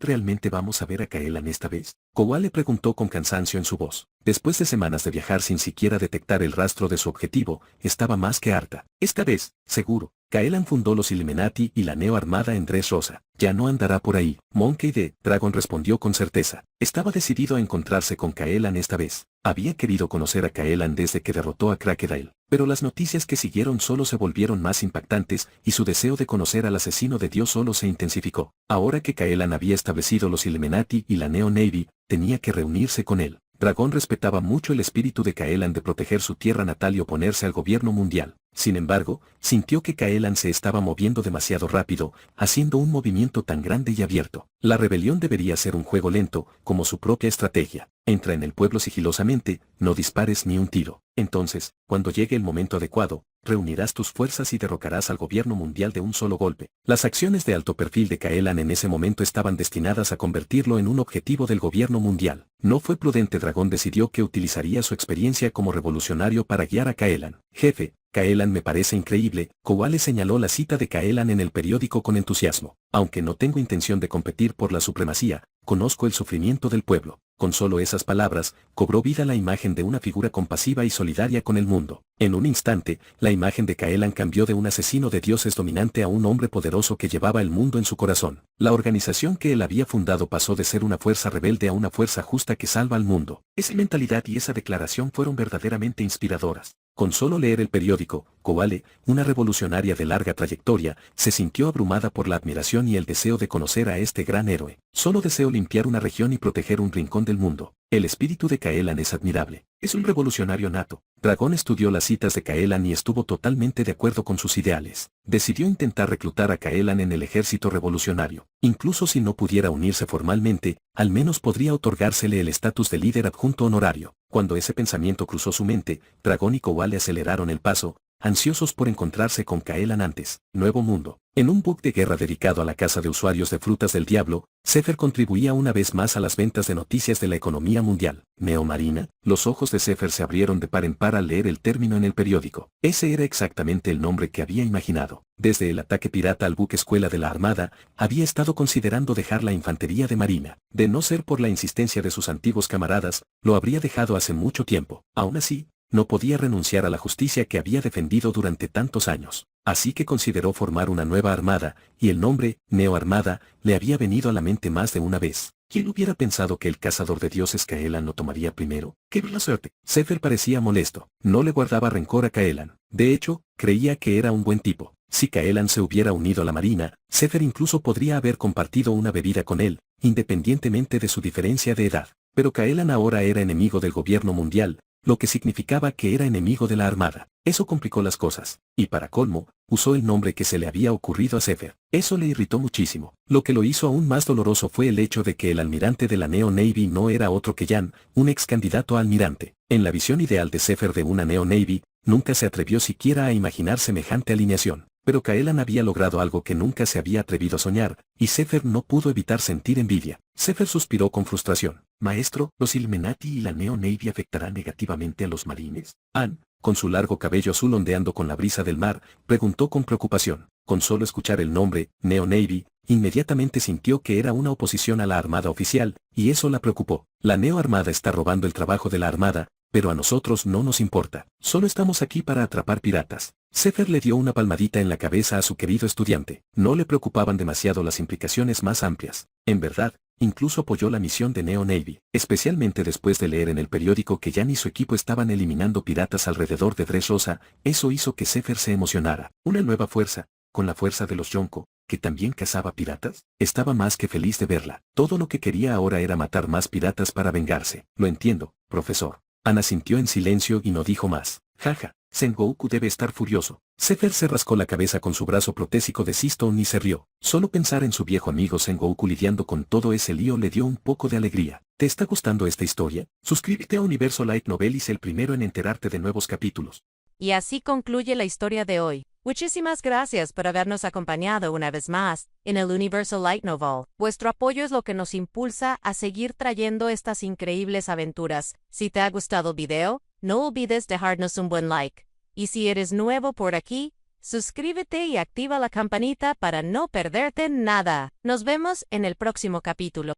¿realmente vamos a ver a Kaelan esta vez? Kowale preguntó con cansancio en su voz. Después de semanas de viajar sin siquiera detectar el rastro de su objetivo, estaba más que harta. Esta vez, seguro. Kaelan fundó los Illuminati y la Neo Armada en Dressrosa. Ya no andará por ahí. Monkey D. Dragon respondió con certeza. Estaba decidido a encontrarse con Kaelan esta vez. Había querido conocer a Kaelan desde que derrotó a Crocodile. Pero las noticias que siguieron solo se volvieron más impactantes y su deseo de conocer al asesino de Dios solo se intensificó. Ahora que Kaelan había establecido los Illuminati y la Neo Navy, tenía que reunirse con él. Dragón respetaba mucho el espíritu de Kaelan de proteger su tierra natal y oponerse al gobierno mundial. Sin embargo, sintió que Kaelan se estaba moviendo demasiado rápido, haciendo un movimiento tan grande y abierto. La rebelión debería ser un juego lento, como su propia estrategia. Entra en el pueblo sigilosamente, no dispares ni un tiro. Entonces, cuando llegue el momento adecuado, reunirás tus fuerzas y derrocarás al gobierno mundial de un solo golpe. Las acciones de alto perfil de Kaelan en ese momento estaban destinadas a convertirlo en un objetivo del gobierno mundial. No fue prudente. Dragón decidió que utilizaría su experiencia como revolucionario para guiar a Kaelan. Jefe, Kaelan me parece increíble. Kowale señaló la cita de Kaelan en el periódico con entusiasmo. Aunque no tengo intención de competir por la supremacía, conozco el sufrimiento del pueblo. Con solo esas palabras, cobró vida la imagen de una figura compasiva y solidaria con el mundo. En un instante, la imagen de Kaelan cambió de un asesino de dioses dominante a un hombre poderoso que llevaba el mundo en su corazón. La organización que él había fundado pasó de ser una fuerza rebelde a una fuerza justa que salva al mundo. Esa mentalidad y esa declaración fueron verdaderamente inspiradoras. Con solo leer el periódico, Kowale, una revolucionaria de larga trayectoria, se sintió abrumada por la admiración y el deseo de conocer a este gran héroe. Solo deseo limpiar una región y proteger un rincón del mundo. El espíritu de Kaelan es admirable. Es un revolucionario nato. Dragón estudió las citas de Kaelan y estuvo totalmente de acuerdo con sus ideales. Decidió intentar reclutar a Kaelan en el ejército revolucionario. Incluso si no pudiera unirse formalmente, al menos podría otorgársele el estatus de líder adjunto honorario. Cuando ese pensamiento cruzó su mente, Dragón y Kowale aceleraron el paso, ansiosos por encontrarse con Kaelan antes. Nuevo Mundo. En un book de guerra dedicado a la casa de usuarios de frutas del diablo, Zephyr contribuía una vez más a las ventas de noticias de la economía mundial. Neomarina. Los ojos de Zephyr se abrieron de par en par al leer el término en el periódico. Ese era exactamente el nombre que había imaginado. Desde el ataque pirata al buque escuela de la Armada, había estado considerando dejar la infantería de marina. De no ser por la insistencia de sus antiguos camaradas, lo habría dejado hace mucho tiempo. Aún así, no podía renunciar a la justicia que había defendido durante tantos años. Así que consideró formar una nueva armada, y el nombre, Neo Armada, le había venido a la mente más de una vez. ¿Quién hubiera pensado que el cazador de dioses Kaelan lo tomaría primero? ¡Qué buena suerte! Zephyr parecía molesto. No le guardaba rencor a Kaelan. De hecho, creía que era un buen tipo. Si Kaelan se hubiera unido a la marina, Zephyr incluso podría haber compartido una bebida con él, independientemente de su diferencia de edad. Pero Kaelan ahora era enemigo del gobierno mundial, lo que significaba que era enemigo de la armada. Eso complicó las cosas, y para colmo, usó el nombre que se le había ocurrido a Zephyr. Eso le irritó muchísimo. Lo que lo hizo aún más doloroso fue el hecho de que el almirante de la Neo Navy no era otro que Jan, un ex candidato a almirante. En la visión ideal de Zephyr de una Neo Navy, nunca se atrevió siquiera a imaginar semejante alineación. Pero Kaelan había logrado algo que nunca se había atrevido a soñar, y Zephyr no pudo evitar sentir envidia. Zephyr suspiró con frustración. Maestro, ¿los Illuminati y la Neo Navy afectarán negativamente a los marines? Anne, con su largo cabello azul ondeando con la brisa del mar, preguntó con preocupación. Con solo escuchar el nombre, Neo Navy, inmediatamente sintió que era una oposición a la armada oficial, y eso la preocupó. La Neo Armada está robando el trabajo de la armada, pero a nosotros no nos importa. Solo estamos aquí para atrapar piratas. Zephyr le dio una palmadita en la cabeza a su querido estudiante. No le preocupaban demasiado las implicaciones más amplias. En verdad, incluso apoyó la misión de Neo Navy, especialmente después de leer en el periódico que Jan y su equipo estaban eliminando piratas alrededor de Dressrosa. Eso hizo que Zephyr se emocionara. Una nueva fuerza, con la fuerza de los Yonko, que también cazaba piratas. Estaba más que feliz de verla. Todo lo que quería ahora era matar más piratas para vengarse. Lo entiendo, profesor. Ana sintió en silencio y no dijo más. Jaja, Sengoku debe estar furioso. Zephyr se rascó la cabeza con su brazo protésico de Seastone y se rió. Solo pensar en su viejo amigo Sengoku lidiando con todo ese lío le dio un poco de alegría. ¿Te está gustando esta historia? Suscríbete a Universo Light Novel y sé el primero en enterarte de nuevos capítulos. Y así concluye la historia de hoy. Muchísimas gracias por habernos acompañado una vez más en el Universo Light Novel. Vuestro apoyo es lo que nos impulsa a seguir trayendo estas increíbles aventuras. Si te ha gustado el video, no olvides dejarnos un buen like. Y si eres nuevo por aquí, suscríbete y activa la campanita para no perderte nada. Nos vemos en el próximo capítulo.